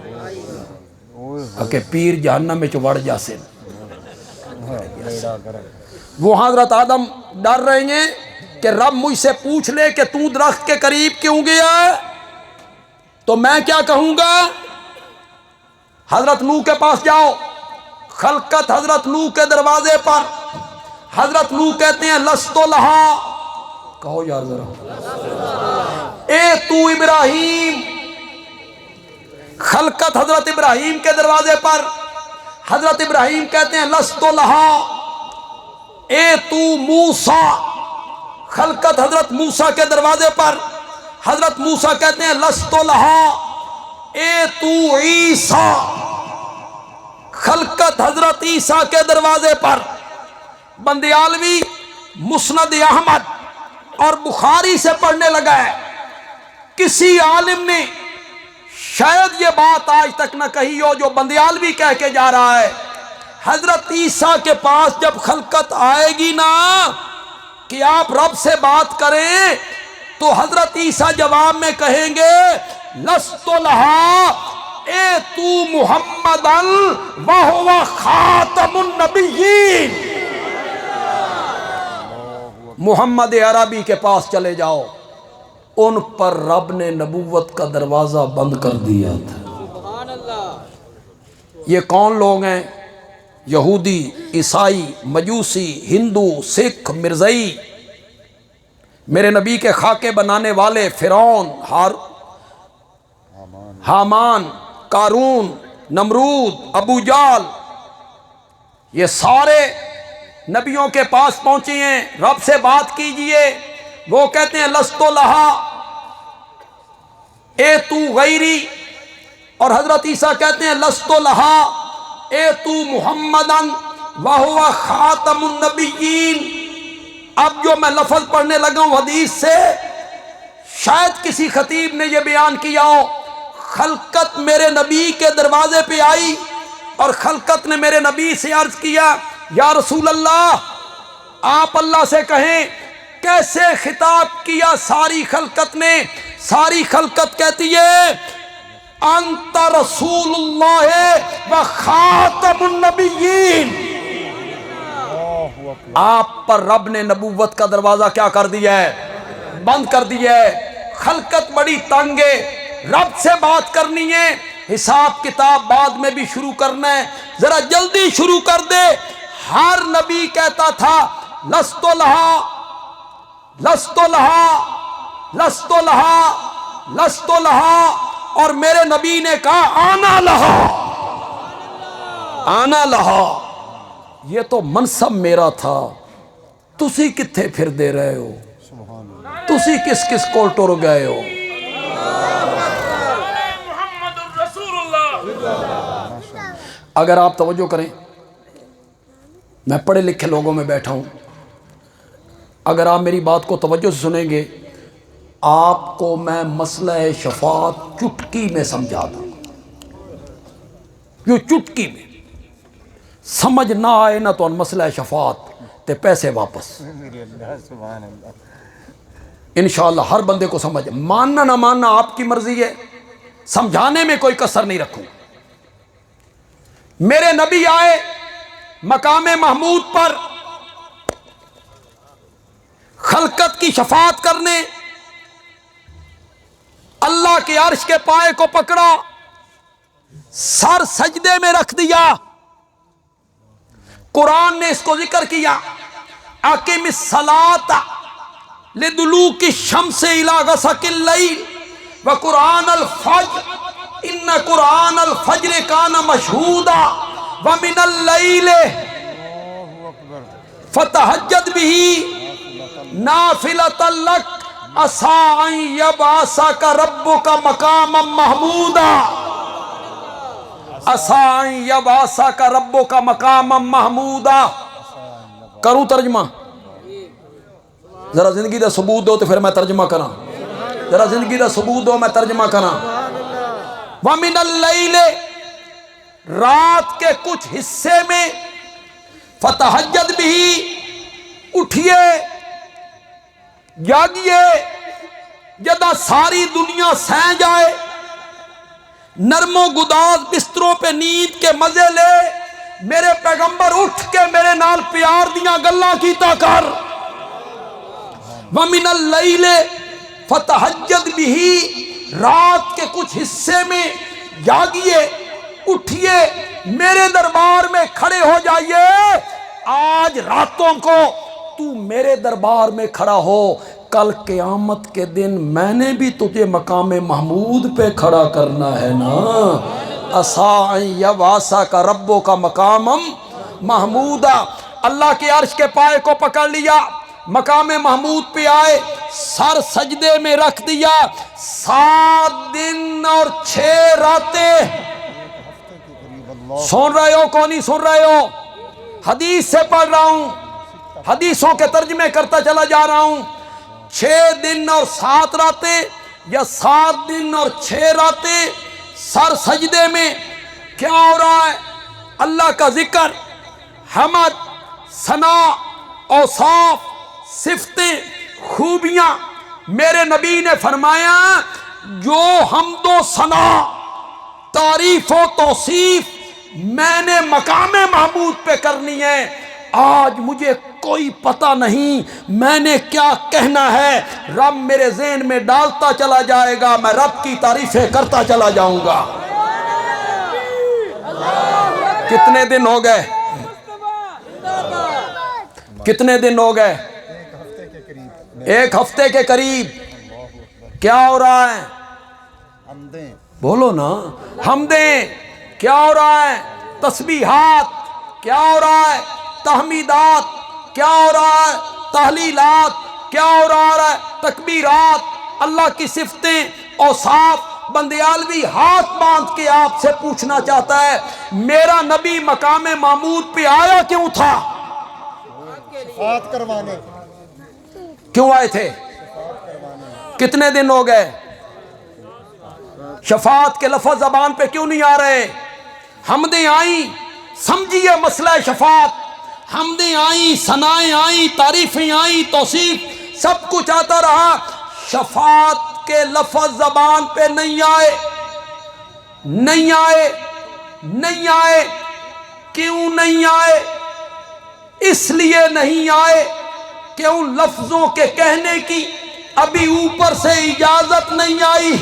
کہ پیر جہنم میں وڑ جاسے. وہ حضرت آدم ڈر رہے ہیں کہ رب مجھ سے پوچھ لے کہ تو درخت کے قریب کیوں گیا، تو میں کیا کہوں گا؟ حضرت نوح کے پاس جاؤ، خلقت حضرت نوح کے دروازے پر، حضرت نوح کہتے ہیں لست لہا، کہو یار ذرا، اے تو ابراہیم، خلقت حضرت ابراہیم کے دروازے پر، حضرت ابراہیم کہتے ہیں لست لہا، اے تو موسیٰ، خلقت حضرت موسیٰ کے دروازے پر، حضرت موسیٰ کہتے ہیں لست لہا، اے تو عیسیٰ، خلقت حضرت عیسیٰ کے دروازے پر۔ بندیالوی مسند احمد اور بخاری سے پڑھنے لگا ہے، کسی عالم نے شاید یہ بات آج تک نہ کہی ہو جو بندیالوی کہہ کے جا رہا ہے۔ حضرت عیسیٰ کے پاس جب خلقت آئے گی نا کہ آپ رب سے بات کریں تو حضرت عیسیٰ جواب میں کہیں گے لست لہا، اے تو محمدن وہو خاتم النبیین، محمد عربی کے پاس چلے جاؤ، ان پر رب نے نبوت کا دروازہ بند کر دیا تھا۔ یہ کون لوگ ہیں؟ یہودی، عیسائی، مجوسی، ہندو، سکھ، مرزائی، میرے نبی کے خاکے بنانے والے فرعون، حامان، قارون، نمرود، ابو جال، یہ سارے نبیوں کے پاس پہنچے ہیں، رب سے بات کیجئے، وہ کہتے ہیں لست لہا، اے تو غیری، اور حضرت عیسیٰ کہتے ہیں لست لہا، اے تو محمدن وہو خاتم النبیین۔ اب جو میں لفظ پڑھنے لگا ہوں حدیث سے، شاید کسی خطیب نے یہ بیان کیا ہو، خلقت میرے نبی کے دروازے پہ آئی اور خلقت نے میرے نبی سے عرض کیا یا رسول اللہ، آپ اللہ سے کہیں کیسے خطاب کیا ساری خلقت نے؟ ساری خلقت کہتی ہے انت رسول اللہ و خاتم النبیین، آپ پر رب نے نبوت کا دروازہ کیا کر دیا ہے؟ بند کر دیا ہے۔ خلقت بڑی تنگ ہے، رب سے بات کرنی ہے، حساب کتاب بعد میں بھی شروع کرنا ہے، ذرا جلدی شروع کر دے۔ ہر نبی کہتا تھا لست لہا، لست لہا، لست لہا، لست لہا، اور میرے نبی نے کہا آنا لہا، آنا لہا۔ یہ تو منصب میرا تھا، تسی کتھے پھر دے رہے ہو؟ تسی کس کس کو ٹر گئے ہو؟ اگر آپ توجہ کریں، میں پڑھے لکھے لوگوں میں بیٹھا ہوں، اگر آپ میری بات کو توجہ سے سنیں گے آپ کو میں مسئلہ شفاعت چٹکی میں سمجھا دوں، جو چٹکی میں سمجھ نہ آئے نہ تو ان مسئلہ شفاعت تے پیسے واپس، انشاءاللہ ہر بندے کو سمجھ، ماننا نہ ماننا آپ کی مرضی ہے، سمجھانے میں کوئی کسر نہیں رکھوں۔ میرے نبی آئے مقام محمود پر خلقت کی شفاعت کرنے، اللہ کے عرش کے پائے کو پکڑا، سر سجدے میں رکھ دیا، قرآن نے اس کو ذکر کیا اقم الصلاۃ لدلوک الشمس الی غسق اللیل وقرآن الفجر ان قرآن الفجر کان مشہودا ومن اللیل فتہجد بہ نافلۃ لک عسیٰ ان یبعثک ربک مقاما محمودا، عسیٰ ان یبعثک ربک مقاما محمودا۔ کروں ترجمہ؟ ذرا زندگی دا ثبوت دو تو پھر میں ترجمہ کراں، ذرا زندگی دا ثبوت دو میں ترجمہ کراں۔ وَمِنَ اللَّيْلِ، رات کے کچھ حصے میں، فَتَحَجَّدْ بِهِ، اٹھئے جاگئے، جدہ ساری دنیا سین جائے، نرم و گداز بستروں پہ نیند کے مزے لے، میرے پیغمبر اٹھ کے میرے نال پیار دیاں گلاں کیتا کر۔ وَمِنَ اللَّيْلِ فَتَحَجَّدْ بِهِ، رات کے کچھ حصے میں جاگئے اٹھیے میرے دربار میں کھڑے ہو جائیے، آج راتوں کو تو میرے دربار میں کھڑا ہو، کل قیامت کے دن میں نے بھی تجھے مقام محمود پہ کھڑا کرنا ہے نا۔ اساء یبعث کا ربوں کا مقامم محمودا، اللہ کے عرش کے پائے کو پکڑ لیا، مقام محمود پہ آئے، سر سجدے میں رکھ دیا، 7 دن اور 6 راتیں۔ سن رہے ہو کون نہیں سن رہے ہو؟ حدیث سے پڑھ رہا ہوں، حدیثوں کے ترجمے کرتا چلا جا رہا ہوں۔ 6 دن اور 7 راتیں یا 7 دن اور 6 راتیں سر سجدے میں کیا ہو رہا ہے؟ اللہ کا ذکر، حمد، ثنا، اوصاف، صفتیں، خوبیاں۔ میرے نبی نے فرمایا جو حمد و ثنا، تعریف و توصیف میں نے مقام محمود پہ کرنی ہے، آج مجھے کوئی پتہ نہیں میں نے کیا کہنا ہے، رب میرے ذہن میں ڈالتا چلا جائے گا، میں رب کی تعریفیں کرتا چلا جاؤں گا۔ کتنے دن ہو گئے؟ کتنے دن ہو گئے؟ 1 ہفتے کے قریب۔ کیا ہو رہا ہے؟ حمدیں، بولو نا، حمدیں۔ کیا ہو رہا ہے؟ تسبیحات۔ کیا ہو رہا ہے؟ تحمیدات۔ کیا ہو رہا ہے؟ تحلیلات۔ کیا ہو رہا ہے؟ تکبیرات۔ اللہ کی صفتیں، اوصاف۔ بندیالوی ہاتھ باندھ کے آپ سے پوچھنا چاہتا ہے میرا نبی مقام محمود پہ آیا کیوں تھا؟ شفاعت کروانے، کیوں آئے تھے؟ کتنے دن ہو گئے؟ شفاعت کے لفظ زبان پہ کیوں نہیں آ رہے؟ حمدیں آئیں، سمجھیے مسئلہ شفاعت، حمدیں آئیں، ثنائیں آئیں، تعریفیں آئیں، توصیف، سب کچھ آتا رہا، شفاعت کے لفظ زبان پہ نہیں آئے۔ نہیں آئے، نہیں آئے۔ کیوں نہیں آئے؟ اس لیے نہیں آئے کہ ان لفظوں کے کہنے کی ابھی اوپر سے اجازت نہیں آئی۔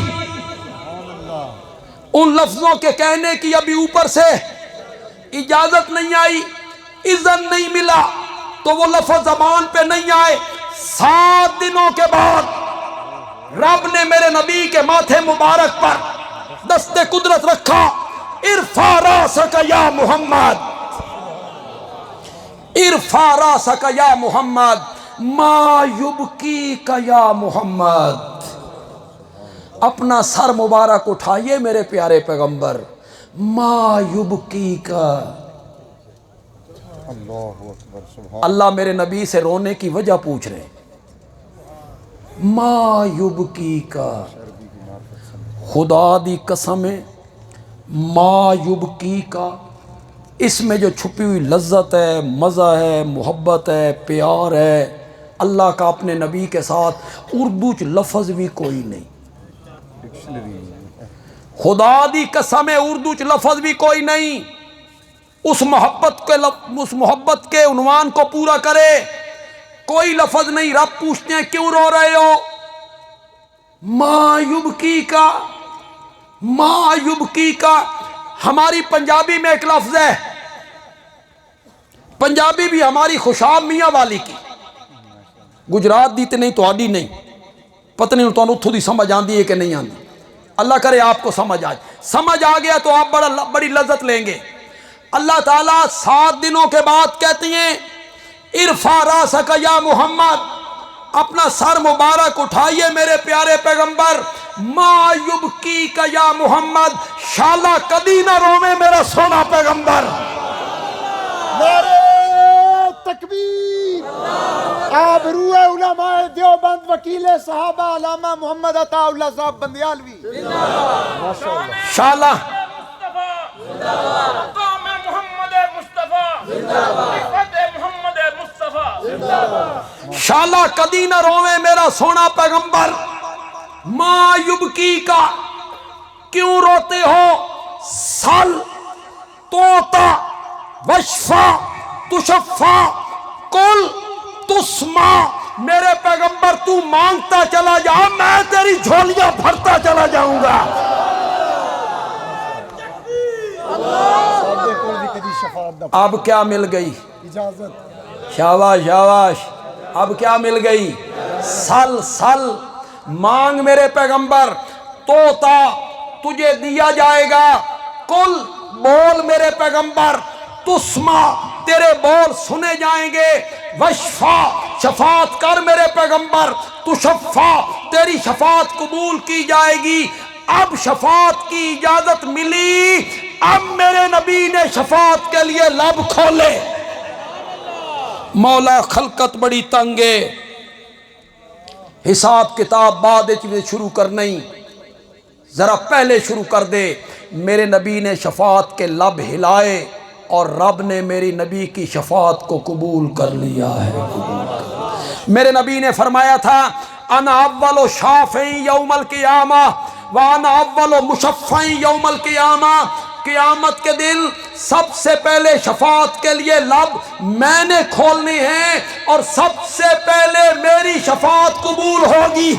ان لفظوں کے کہنے کی ابھی اوپر سے اجازت نہیں آئی، اذن نہیں ملا، تو وہ لفظ زبان پہ نہیں آئے۔ 7 دنوں کے بعد رب نے میرے نبی کے ماتھے مبارک پر دست قدرت رکھا، ارفع راسک یا محمد، ارفع راسک یا محمد، ما یبکیک یا محمد، اپنا سر مبارک اٹھائیے میرے پیارے پیغمبر، ما یبکیک۔ اللہ اکبر، سبحان اللہ میرے نبی سے رونے کی وجہ پوچھ رہے ہیں، ما یبکیک، خدا دی قسم ہے، ما یبکیک، اس میں جو چھپی ہوئی لذت ہے، مزہ ہے، محبت ہے، پیار ہے اللہ کا اپنے نبی کے ساتھ، اردو چ لفظ بھی کوئی نہیں۔ خدا دی قسم ہے اردو چ لفظ بھی کوئی نہیں، اس محبت کے عنوان کو پورا کرے، کوئی لفظ نہیں۔ رب پوچھتے ہیں کیوں رو رہے ہو؟ ما یبکی کا، ما یبکی کا۔ ہماری پنجابی میں ایک لفظ ہے، پنجابی بھی ہماری خوشاب میاں والی کی، گجرات دی تے نہیں، تو آڈی نہیں، پتہ نہیں تو اتھو دی سمجھ آندی ہے کہ نہیں آندی، اللہ کرے آپ کو سمجھ آئے۔ سمجھ آ گیا تو آپ بڑی لذت لیں گے۔ اللہ تعالیٰ 7 دنوں کے بعد کہتے ہیں ارفع راسک یا محمد، اپنا سر مبارک اٹھائیے میرے پیارے پیغمبر، ما یبکیک یا محمد، شالا کدی نہ روے میرا سونا پیغمبر۔ نعرہ تکبیر، آبروئے علماء دیوبند، وکیل صحابہ علامہ محمد عطا اللہ صاحب بندیالوی، شالا مقام محمد مصطفیٰ، عفت محمد مصطفیٰ، شالا کدی نہ روے میرا سونا پیغمبر، ما یبکی کا، کیوں روتے ہو؟ سل توتا وشفا تشفا کل تسما، میرے پیغمبر تو مانگتا چلا جا، میں تیری جھولیاں بھرتا چلا جاؤں گا۔ ساڈے کول بھی کدی شفاعت دا اب کیا مل گئی؟ اجازت شاباش شاباش، اب کیا مل گئی؟ سل سل، مانگ میرے پیغمبر، توتا تجھے دیا جائے گا، کل بول میرے پیغمبر، تسمع تیرے بول سنے جائیں گے، وشفا شفاعت کر میرے پیغمبر، تشفا تیری شفاعت قبول کی جائے گی۔ اب شفاعت کی اجازت ملی، اب میرے نبی نے شفاعت کے لیے لب کھولے۔ مولا خلقت بڑی تنگے، حساب کتاب بعد شروع کرنی، ذرا پہلے شروع کر دے۔ میرے نبی نے شفاعت کے لب ہلائے اور رب نے میری نبی کی شفاعت کو قبول کر لیا ہے۔ میرے نبی نے فرمایا تھا انا اول شافع یوم القیامہ وانا اول مشفع یوم القیامہ، قیامت کے دن سب سے پہلے شفاعت کے لیے لب میں نے کھولنی ہے اور سب سے پہلے میری شفاعت قبول ہوگی۔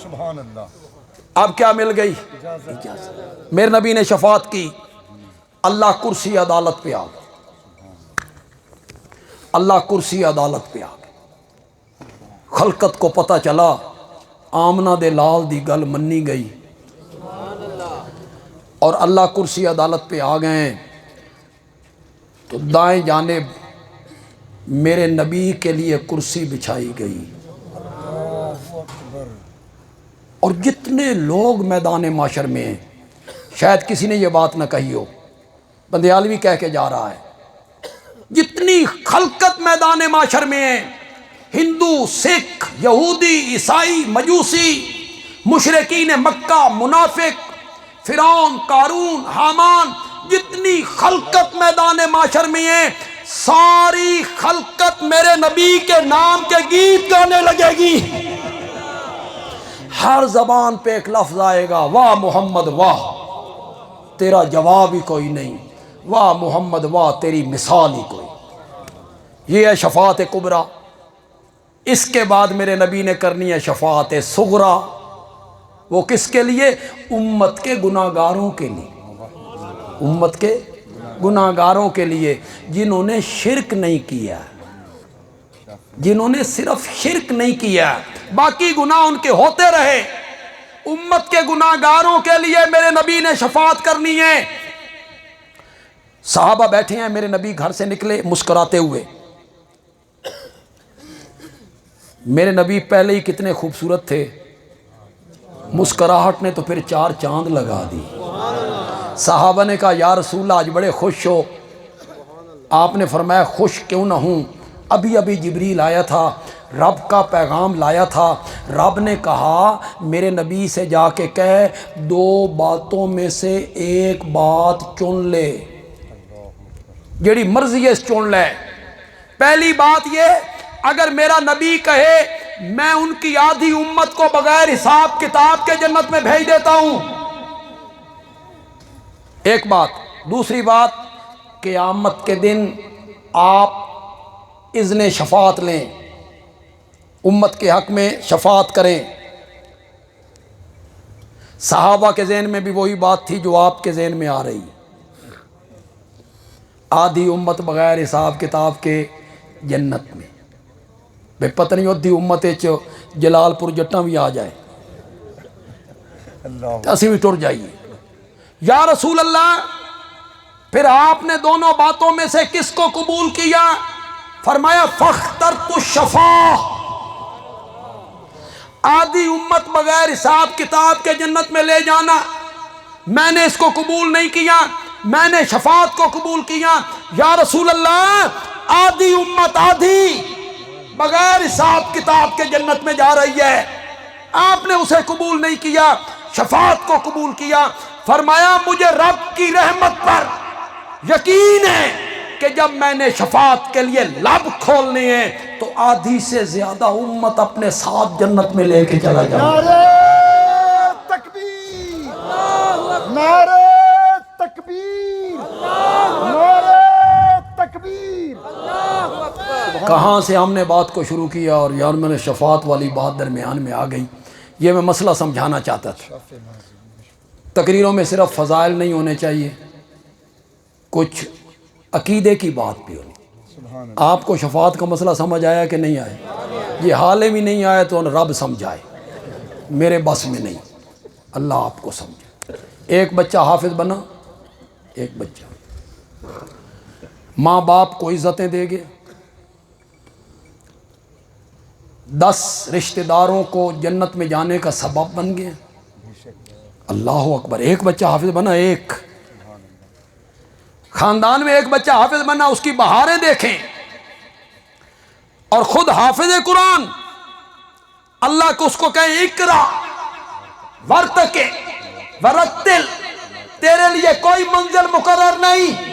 سبحان اللہ۔ اب کیا مل گئی؟ اجازت۔ میرے نبی نے شفاعت کی، اللہ کرسی عدالت پہ آ گئے، اللہ کرسی عدالت پہ آ گئے۔ خلقت کو پتہ چلا آمنہ دے لال دی گل منی گئی اور اللہ کرسی عدالت پہ آ گئے تو دائیں جانب میرے نبی کے لیے کرسی بچھائی گئی، اور جتنے لوگ میدان معاشر میں ہیں، شاید کسی نے یہ بات نہ کہی ہو، بندیالوی کہہ کے جا رہا ہے، جتنی خلقت میدان معاشر میں ہے، ہندو، سکھ، یہودی، عیسائی، مجوسی، مشرکین مکہ، منافق، فرعون، قارون، حامان، جتنی خلقت میدان معاشر میں ہے، ساری خلقت میرے نبی کے نام کے گیت گانے لگے گی۔ ہر زبان پہ ایک لفظ آئے گا، واہ محمد واہ، تیرا جواب ہی کوئی نہیں، واہ محمد واہ، تیری مثال ہی کوئی۔ یہ ہے شفاعت کبریٰ۔ اس کے بعد میرے نبی نے کرنی ہے شفاعت صغریٰ۔ وہ کس کے لیے؟ امت کے گناہ گاروں کے لیے، امت کے گناہ گاروں کے لیے، جنہوں نے شرک نہیں کیا، جنہوں نے صرف شرک نہیں کیا، باقی گناہ ان کے ہوتے رہے، امت کے گناہ گاروں کے لیے میرے نبی نے شفاعت کرنی ہے۔ صحابہ بیٹھے ہیں، میرے نبی گھر سے نکلے مسکراتے ہوئے۔ میرے نبی پہلے ہی کتنے خوبصورت تھے، مسکراہٹ نے تو پھر 4 چاند لگا دی۔ صحابہ نے کہا یا رسول اللہ آج بڑے خوش ہو؟ آپ نے فرمایا خوش کیوں نہ ہوں، ابھی ابھی جبریل آیا تھا، رب کا پیغام لایا تھا، رب نے کہا میرے نبی سے جا کے کہے 2 باتوں میں سے ایک بات چن لے، جیڑی مرضی ہے چن لے۔ پہلی بات یہ، اگر میرا نبی کہے میں ان کی آدھی امت کو بغیر حساب کتاب کے جنت میں بھیج دیتا ہوں، ایک بات۔ دوسری بات، قیامت کے دن آپ اذن شفاعت لیں، امت کے حق میں شفاعت کریں۔ صحابہ کے ذہن میں بھی وہی بات تھی جو آپ کے ذہن میں آ رہی، آدھی امت بغیر حساب کتاب کے جنت میں۔ بے پتہ نہیں ادھی امت جلال پور جٹاں بھی آ جائے، اسی بھی ٹر جائیے۔ یا رسول اللہ پھر آپ نے دونوں باتوں میں سے کس کو قبول کیا؟ فرمایا فاخترت الشفاعہ، آدھی امت بغیر حساب کتاب کے جنت میں لے جانا، میں نے اس کو قبول نہیں کیا، میں نے شفاعت کو قبول کیا۔ یا رسول اللہ آدھی امت آدھی بغیر حساب کتاب کے جنت میں جا رہی ہے، آپ نے اسے قبول نہیں کیا، شفاعت کو قبول کیا۔ فرمایا مجھے رب کی رحمت پر یقین ہے کہ جب میں نے شفاعت کے لیے لب کھولنے ہیں تو آدھی سے زیادہ امت اپنے ساتھ جنت میں لے کے چلا جائے۔ نعرہ تکبیر، نعرہ تکبیر، نعرہ تکبیر۔ کہاں سے ہم نے بات کو شروع کیا اور یار میں نے شفاعت والی بات درمیان میں آ گئی۔ یہ میں مسئلہ سمجھانا چاہتا تھا۔ تقریروں میں صرف فضائل نہیں ہونے چاہیے، کچھ عقیدے کی بات بھی ہونی۔ آپ کو شفاعت کا مسئلہ سمجھ آیا کہ نہیں آیا؟ یہ حال بھی نہیں آیا تو رب سمجھائے، میرے بس میں نہیں، اللہ آپ کو سمجھے۔ ایک بچہ حافظ بنا، ایک بچہ ماں باپ کو عزتیں دے گے، 10 رشتہ داروں کو جنت میں جانے کا سبب بن گئے، اللہ اکبر۔ ایک بچہ حافظ بنا، ایک خاندان میں ایک بچہ حافظ بنا، اس کی بہاریں دیکھیں، اور خود حافظ قرآن، اللہ کو اس کو کہیں اقرا ورتقِ ورتل، تیرے لیے کوئی منزل مقرر نہیں،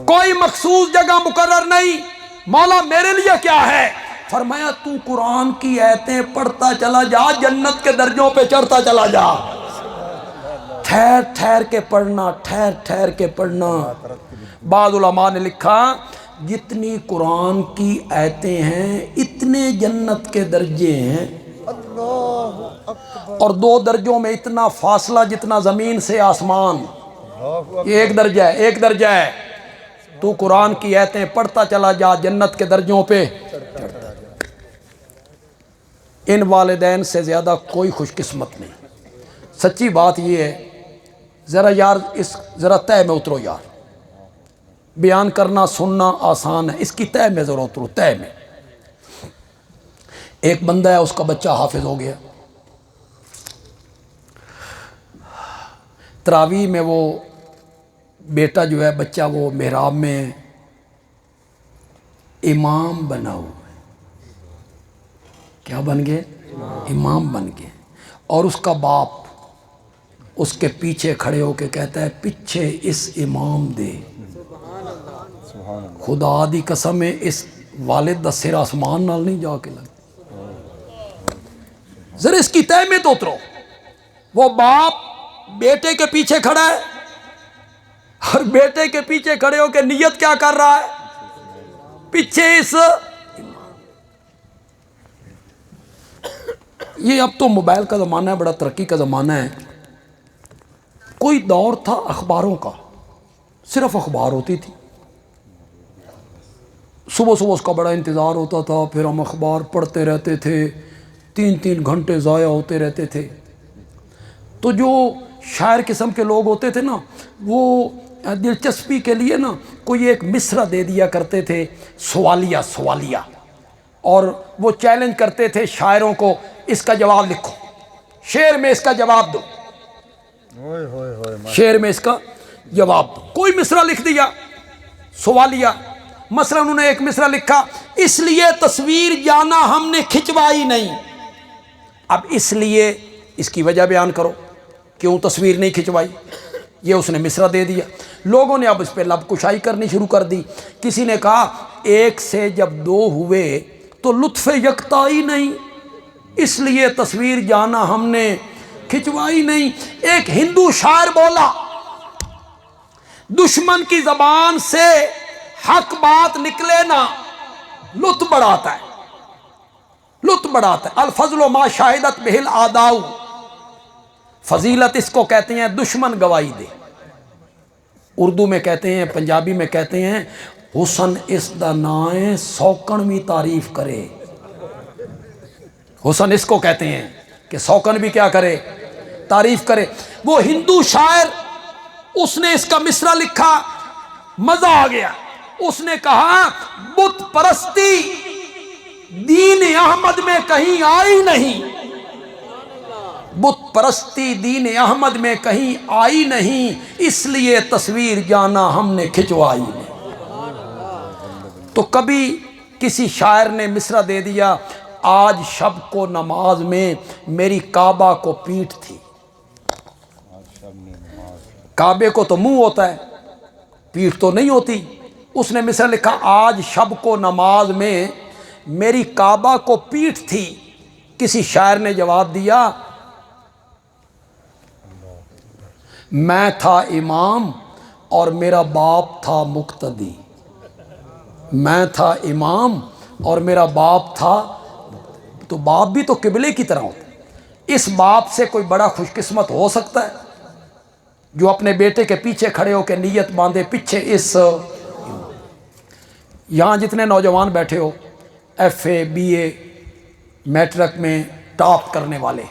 کوئی مخصوص جگہ مقرر نہیں، مولا میرے لیے کیا ہے؟ فرمایا تو قرآن کی آیتیں پڑھتا چلا جا، جنت کے درجوں پہ چڑھتا چلا جا، ٹھہر ٹھہر کے پڑھنا، ٹھہر ٹھہر کے پڑھنا۔ بعض علماء نے لکھا جتنی قرآن کی آیتیں ہیں اتنے جنت کے درجے ہیں، اور 2 درجوں میں اتنا فاصلہ جتنا زمین سے آسمان، یہ ایک درجہ ہے، ایک درجہ ہے۔ تو قرآن کی آیتیں پڑھتا چلا جا، جنت کے درجوں پہ چڑھتا جا۔ ان والدین سے زیادہ کوئی خوش قسمت نہیں۔ سچی بات یہ ہے، ذرا یار ذرا تہ میں اترو یار، بیان کرنا سننا آسان ہے، اس کی تہ میں ضرور اترو، تہ میں۔ ایک بندہ ہے، اس کا بچہ حافظ ہو گیا، تراویح میں وہ بیٹا جو ہے بچہ وہ محراب میں امام بنا ہوا ہے، کیا بن گئے؟ امام بن گئے، اور اس کا باپ اس کے پیچھے کھڑے ہو کے کہتا ہے پیچھے اس امام دے، خدا دی قسم ہے اس والد دا سر آسمان نال نہیں جا کے لگ، ذرا اس کی تہ میں تو اترو۔ وہ باپ بیٹے کے پیچھے کھڑا ہے، اور بیٹے کے پیچھے کھڑے ہو کے نیت کیا کر رہا ہے؟ پیچھے اس، یہ اب تو موبائل کا زمانہ ہے، بڑا ترقی کا زمانہ ہے۔ کوئی دور تھا اخباروں کا، صرف اخبار ہوتی تھی، صبح صبح اس کا بڑا انتظار ہوتا تھا، پھر ہم اخبار پڑھتے رہتے تھے، 3 گھنٹے ضائع ہوتے رہتے تھے۔ تو جو شاعر قسم کے لوگ ہوتے تھے نا، وہ دلچسپی کے لیے نا کوئی ایک مصرع دے دیا کرتے تھے، سوالیہ، اور وہ چیلنج کرتے تھے شاعروں کو، اس کا جواب لکھو، شعر میں اس کا جواب دو، شعر میں اس کا جواب دو۔ کوئی مصرع لکھ دیا سوالیہ، مثلا انہوں نے ایک مصرع لکھا، اس لیے تصویر جانا ہم نے کھنچوائی نہیں۔ اب اس لیے اس کی وجہ بیان کرو، کیوں تصویر نہیں کھنچوائی، یہ اس نے مصرع دے دیا۔ لوگوں نے اب اس پہ لب کشائی کرنی شروع کر دی۔ کسی نے کہا 1 سے جب 2 ہوئے تو لطف یکتائی نہیں، اس لیے تصویر جانا ہم نے کھنچوائی نہیں۔ ایک ہندو شاعر بولا، دشمن کی زبان سے حق بات نکلے نا لطف بڑھاتا ہے، لطف بڑھاتا ہے۔ الفضل ما شاہدت بہ الاعداء، فضیلت اس کو کہتے ہیں دشمن گواہی دے۔ اردو میں کہتے ہیں، پنجابی میں کہتے ہیں حسن اس دا نائیں سوکن بھی تعریف کرے۔ حسن اس کو کہتے ہیں کہ سوکن بھی کیا کرے؟ تعریف کرے۔ وہ ہندو شاعر، اس نے اس کا مصرع لکھا، مزہ آ گیا۔ اس نے کہا بت پرستی دین احمد میں کہیں آئی نہیں، بت پرستی دین احمد میں کہیں آئی نہیں، اس لیے تصویر جانا ہم نے کھنچوائی نہیں۔ تو کبھی کسی شاعر نے مصرع دے دیا، آج شب کو نماز میں میری کعبہ کو پیٹھ تھی۔ کعبے کو تو منہ ہوتا ہے، پیٹھ تو نہیں ہوتی۔ اس نے مصرع لکھا، آج شب کو نماز میں میری کعبہ کو پیٹھ تھی۔ کسی شاعر نے جواب دیا، میں تھا امام اور میرا باپ تھا مقتدی، میں تھا امام اور میرا باپ تھا، تو باپ بھی تو قبلے کی طرح ہوتا ہے۔ اس باپ سے کوئی بڑا خوش قسمت ہو سکتا ہے جو اپنے بیٹے کے پیچھے کھڑے ہو کے نیت باندھے پیچھے اس یہاں جتنے نوجوان بیٹھے ہو F A B A matric میں ٹاپ کرنے والے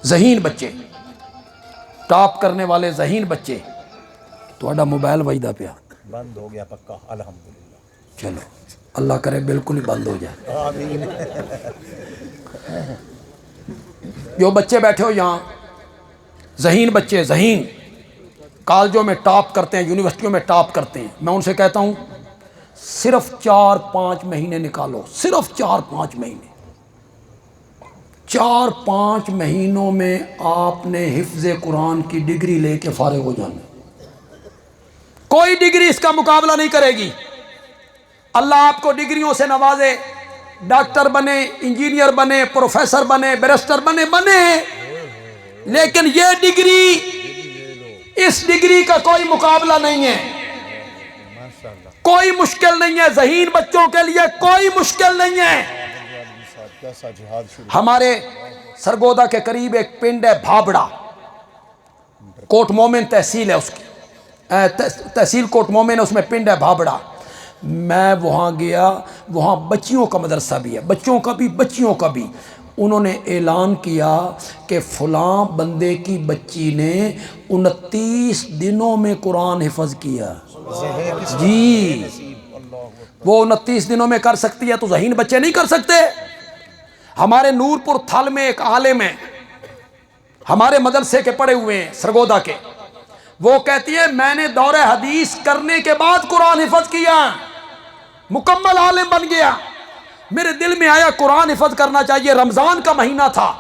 ذہین بچے، ٹاپ کرنے والے ذہین بچے، تھوڑا موبائل وجدہ پیا بند ہو گیا پکا الحمدللہ، چلو اللہ کرے بالکل ہی بند ہو جائے۔ آمین۔ جو بچے بیٹھے ہو یہاں ذہین بچے، ذہین، کالجوں میں ٹاپ کرتے ہیں، یونیورسٹیوں میں ٹاپ کرتے ہیں، میں ان سے کہتا ہوں صرف 4-5 مہینے نکالو، صرف 4-5 مہینے، 4-5 مہینوں میں آپ نے حفظ قرآن کی ڈگری لے کے فارغ ہو جانا، کوئی ڈگری اس کا مقابلہ نہیں کرے گی۔ اللہ آپ کو ڈگریوں سے نوازے، ڈاکٹر بنے، انجینئر بنے، پروفیسر بنے، بیرسٹر بنے، لیکن یہ ڈگری، اس ڈگری کا کوئی مقابلہ نہیں ہے، کوئی مشکل نہیں ہے، ذہین بچوں کے لیے کوئی مشکل نہیں ہے۔ ہمارے سرگودا کے قریب ایک پنڈ ہے بھابڑا، کوٹ مومن تحصیل ہے اس کی، تحصیل کوٹ مومن ہے، اس میں پنڈ ہے بھابڑا۔ میں وہاں گیا، وہاں بچیوں کا مدرسہ بھی ہے، بچوں کا بھی بچیوں کا بھی۔ انہوں نے اعلان کیا کہ فلاں بندے کی بچی نے 29 دنوں میں قرآن حفظ کیا۔ جی وہ 29 دنوں میں کر سکتی ہے تو ذہین بچے نہیں کر سکتے؟ ہمارے نورپور تھل میں ایک عالم ہے، ہمارے مدرسے کے پڑھے ہوئے ہیں سرگودا کے، وہ کہتی ہے میں نے دورہ حدیث کرنے کے بعد قرآن حفظ کیا، مکمل عالم بن گیا۔ میرے دل میں آیا قرآن حفظ کرنا چاہیے، رمضان کا مہینہ تھا،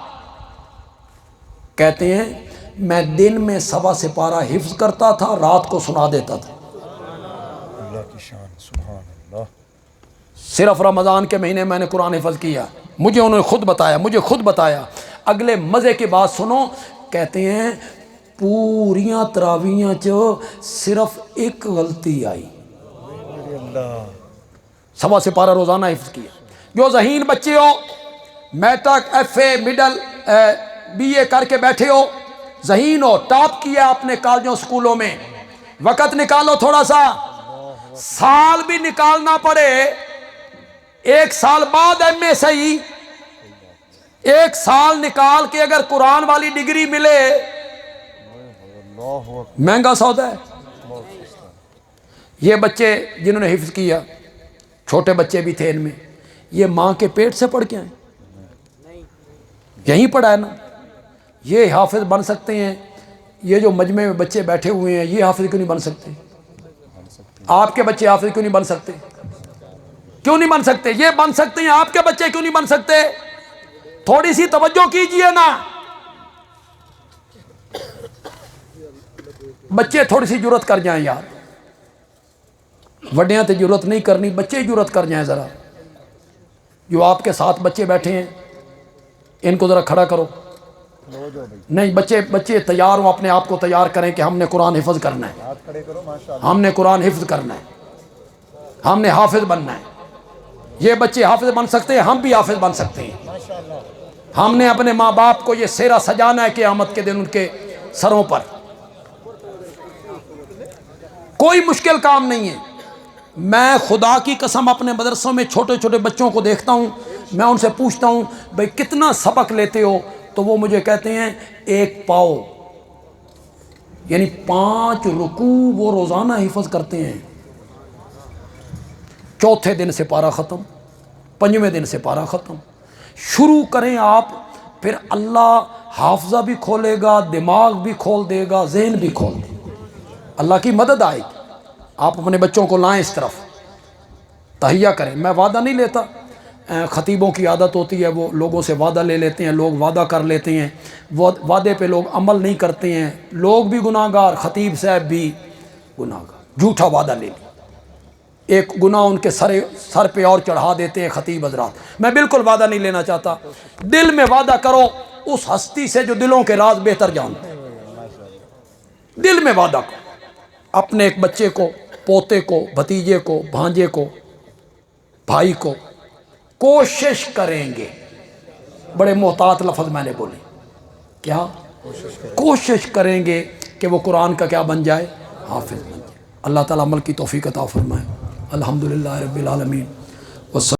کہتے ہیں میں دن میں 1.25 سپارہ حفظ کرتا تھا، رات کو سنا دیتا تھا۔ اللہ کی شان، سبحان اللہ۔ صرف رمضان کے مہینے میں نے قرآن حفظ کیا، مجھے انہوں نے خود بتایا۔ اگلے مزے کی بات سنو، کہتے ہیں پوریاں تراویحاں صرف ایک غلطی آئی، 1.25 سپارہ روزانہ حفظ کیا۔ جو ذہین بچے ہو، matric, F A, middle, B A کر کے بیٹھے ہو، ذہین ہو، ٹاپ کیا اپنے کالجوں سکولوں میں، وقت نکالو تھوڑا سا، سال بھی نکالنا پڑے، 1 سال بعد ایم اے صحیح، 1 سال نکال کے اگر قرآن والی ڈگری ملے، مہنگا سودا ہے۔ یہ بچے جنہوں نے حفظ کیا، چھوٹے بچے بھی تھے ان میں، یہ ماں کے پیٹ سے پڑھ کے آئے، یہیں پڑھا ہے نا، یہ حافظ بن سکتے ہیں۔ یہ جو مجمع میں بچے بیٹھے ہوئے ہیں، یہ حافظ کیوں نہیں بن سکتے؟ آپ کے بچے حافظ کیوں نہیں بن سکتے؟ کیوں نہیں بن سکتے؟ یہ بن سکتے ہیں، آپ کے بچے کیوں نہیں بن سکتے؟ تھوڑی سی توجہ کیجئے نا، بچے تھوڑی سی جرت کر جائیں یار، وڈیاں تے جرت نہیں کرنی، بچے جرت کر جائیں ذرا۔ جو آپ کے ساتھ بچے بیٹھے ہیں ان کو ذرا کھڑا کرو، نہیں بچے تیار ہوں، اپنے آپ کو تیار کریں کہ ہم نے قرآن حفظ کرنا ہے، ہم نے قرآن حفظ کرنا ہے، ہم نے حافظ بننا ہے۔ یہ بچے حافظ بن سکتے ہیں، ہم بھی حافظ بن سکتے ہیں۔ ہم نے اپنے ماں باپ کو یہ سہرا سجانا ہے قیامت کے دن ان کے سروں پر، کوئی مشکل کام نہیں ہے۔ میں خدا کی قسم اپنے مدرسوں میں چھوٹے چھوٹے بچوں کو دیکھتا ہوں، میں ان سے پوچھتا ہوں بھئی کتنا سبق لیتے ہو، تو وہ مجھے کہتے ہیں 1 پاؤ، یعنی 5 رکوع وہ روزانہ حفظ کرتے ہیں۔ چوتھے دن سے پارہ ختم، 5ویں دن سے پارہ ختم۔ شروع کریں آپ، پھر اللہ حافظہ بھی کھولے گا، دماغ بھی کھول دے گا، ذہن بھی کھول دے گا، اللہ کی مدد آئے گی۔ آپ اپنے بچوں کو لائیں اس طرف، تہیہ کریں۔ میں وعدہ نہیں لیتا، خطیبوں کی عادت ہوتی ہے وہ لوگوں سے وعدہ لے لیتے ہیں، لوگ وعدہ کر لیتے ہیں، وعدے پہ لوگ عمل نہیں کرتے ہیں، لوگ بھی گناہ گار، خطیب صاحب بھی گناہ گار، جھوٹا وعدہ لے لیا، ایک گناہ ان کے سر پہ اور چڑھا دیتے ہیں خطیب حضرات۔ میں بالکل وعدہ نہیں لینا چاہتا، دل میں وعدہ کرو اس ہستی سے جو دلوں کے راز بہتر جانتے ہیں، دل میں وعدہ کرو۔ اپنے ایک بچے کو، پوتے کو، بھتیجے کو، بھانجے کو، بھائی کو کوشش کریں گے بڑے محتاط لفظ میں نے بولے، کیا کوشش کریں گے کہ وہ قرآن کا کیا بن جائے، حافظ بن جائے۔ اللہ تعالیٰ عمل کی توفیق عطا فرمائے۔ الحمدللہ رب العالمین۔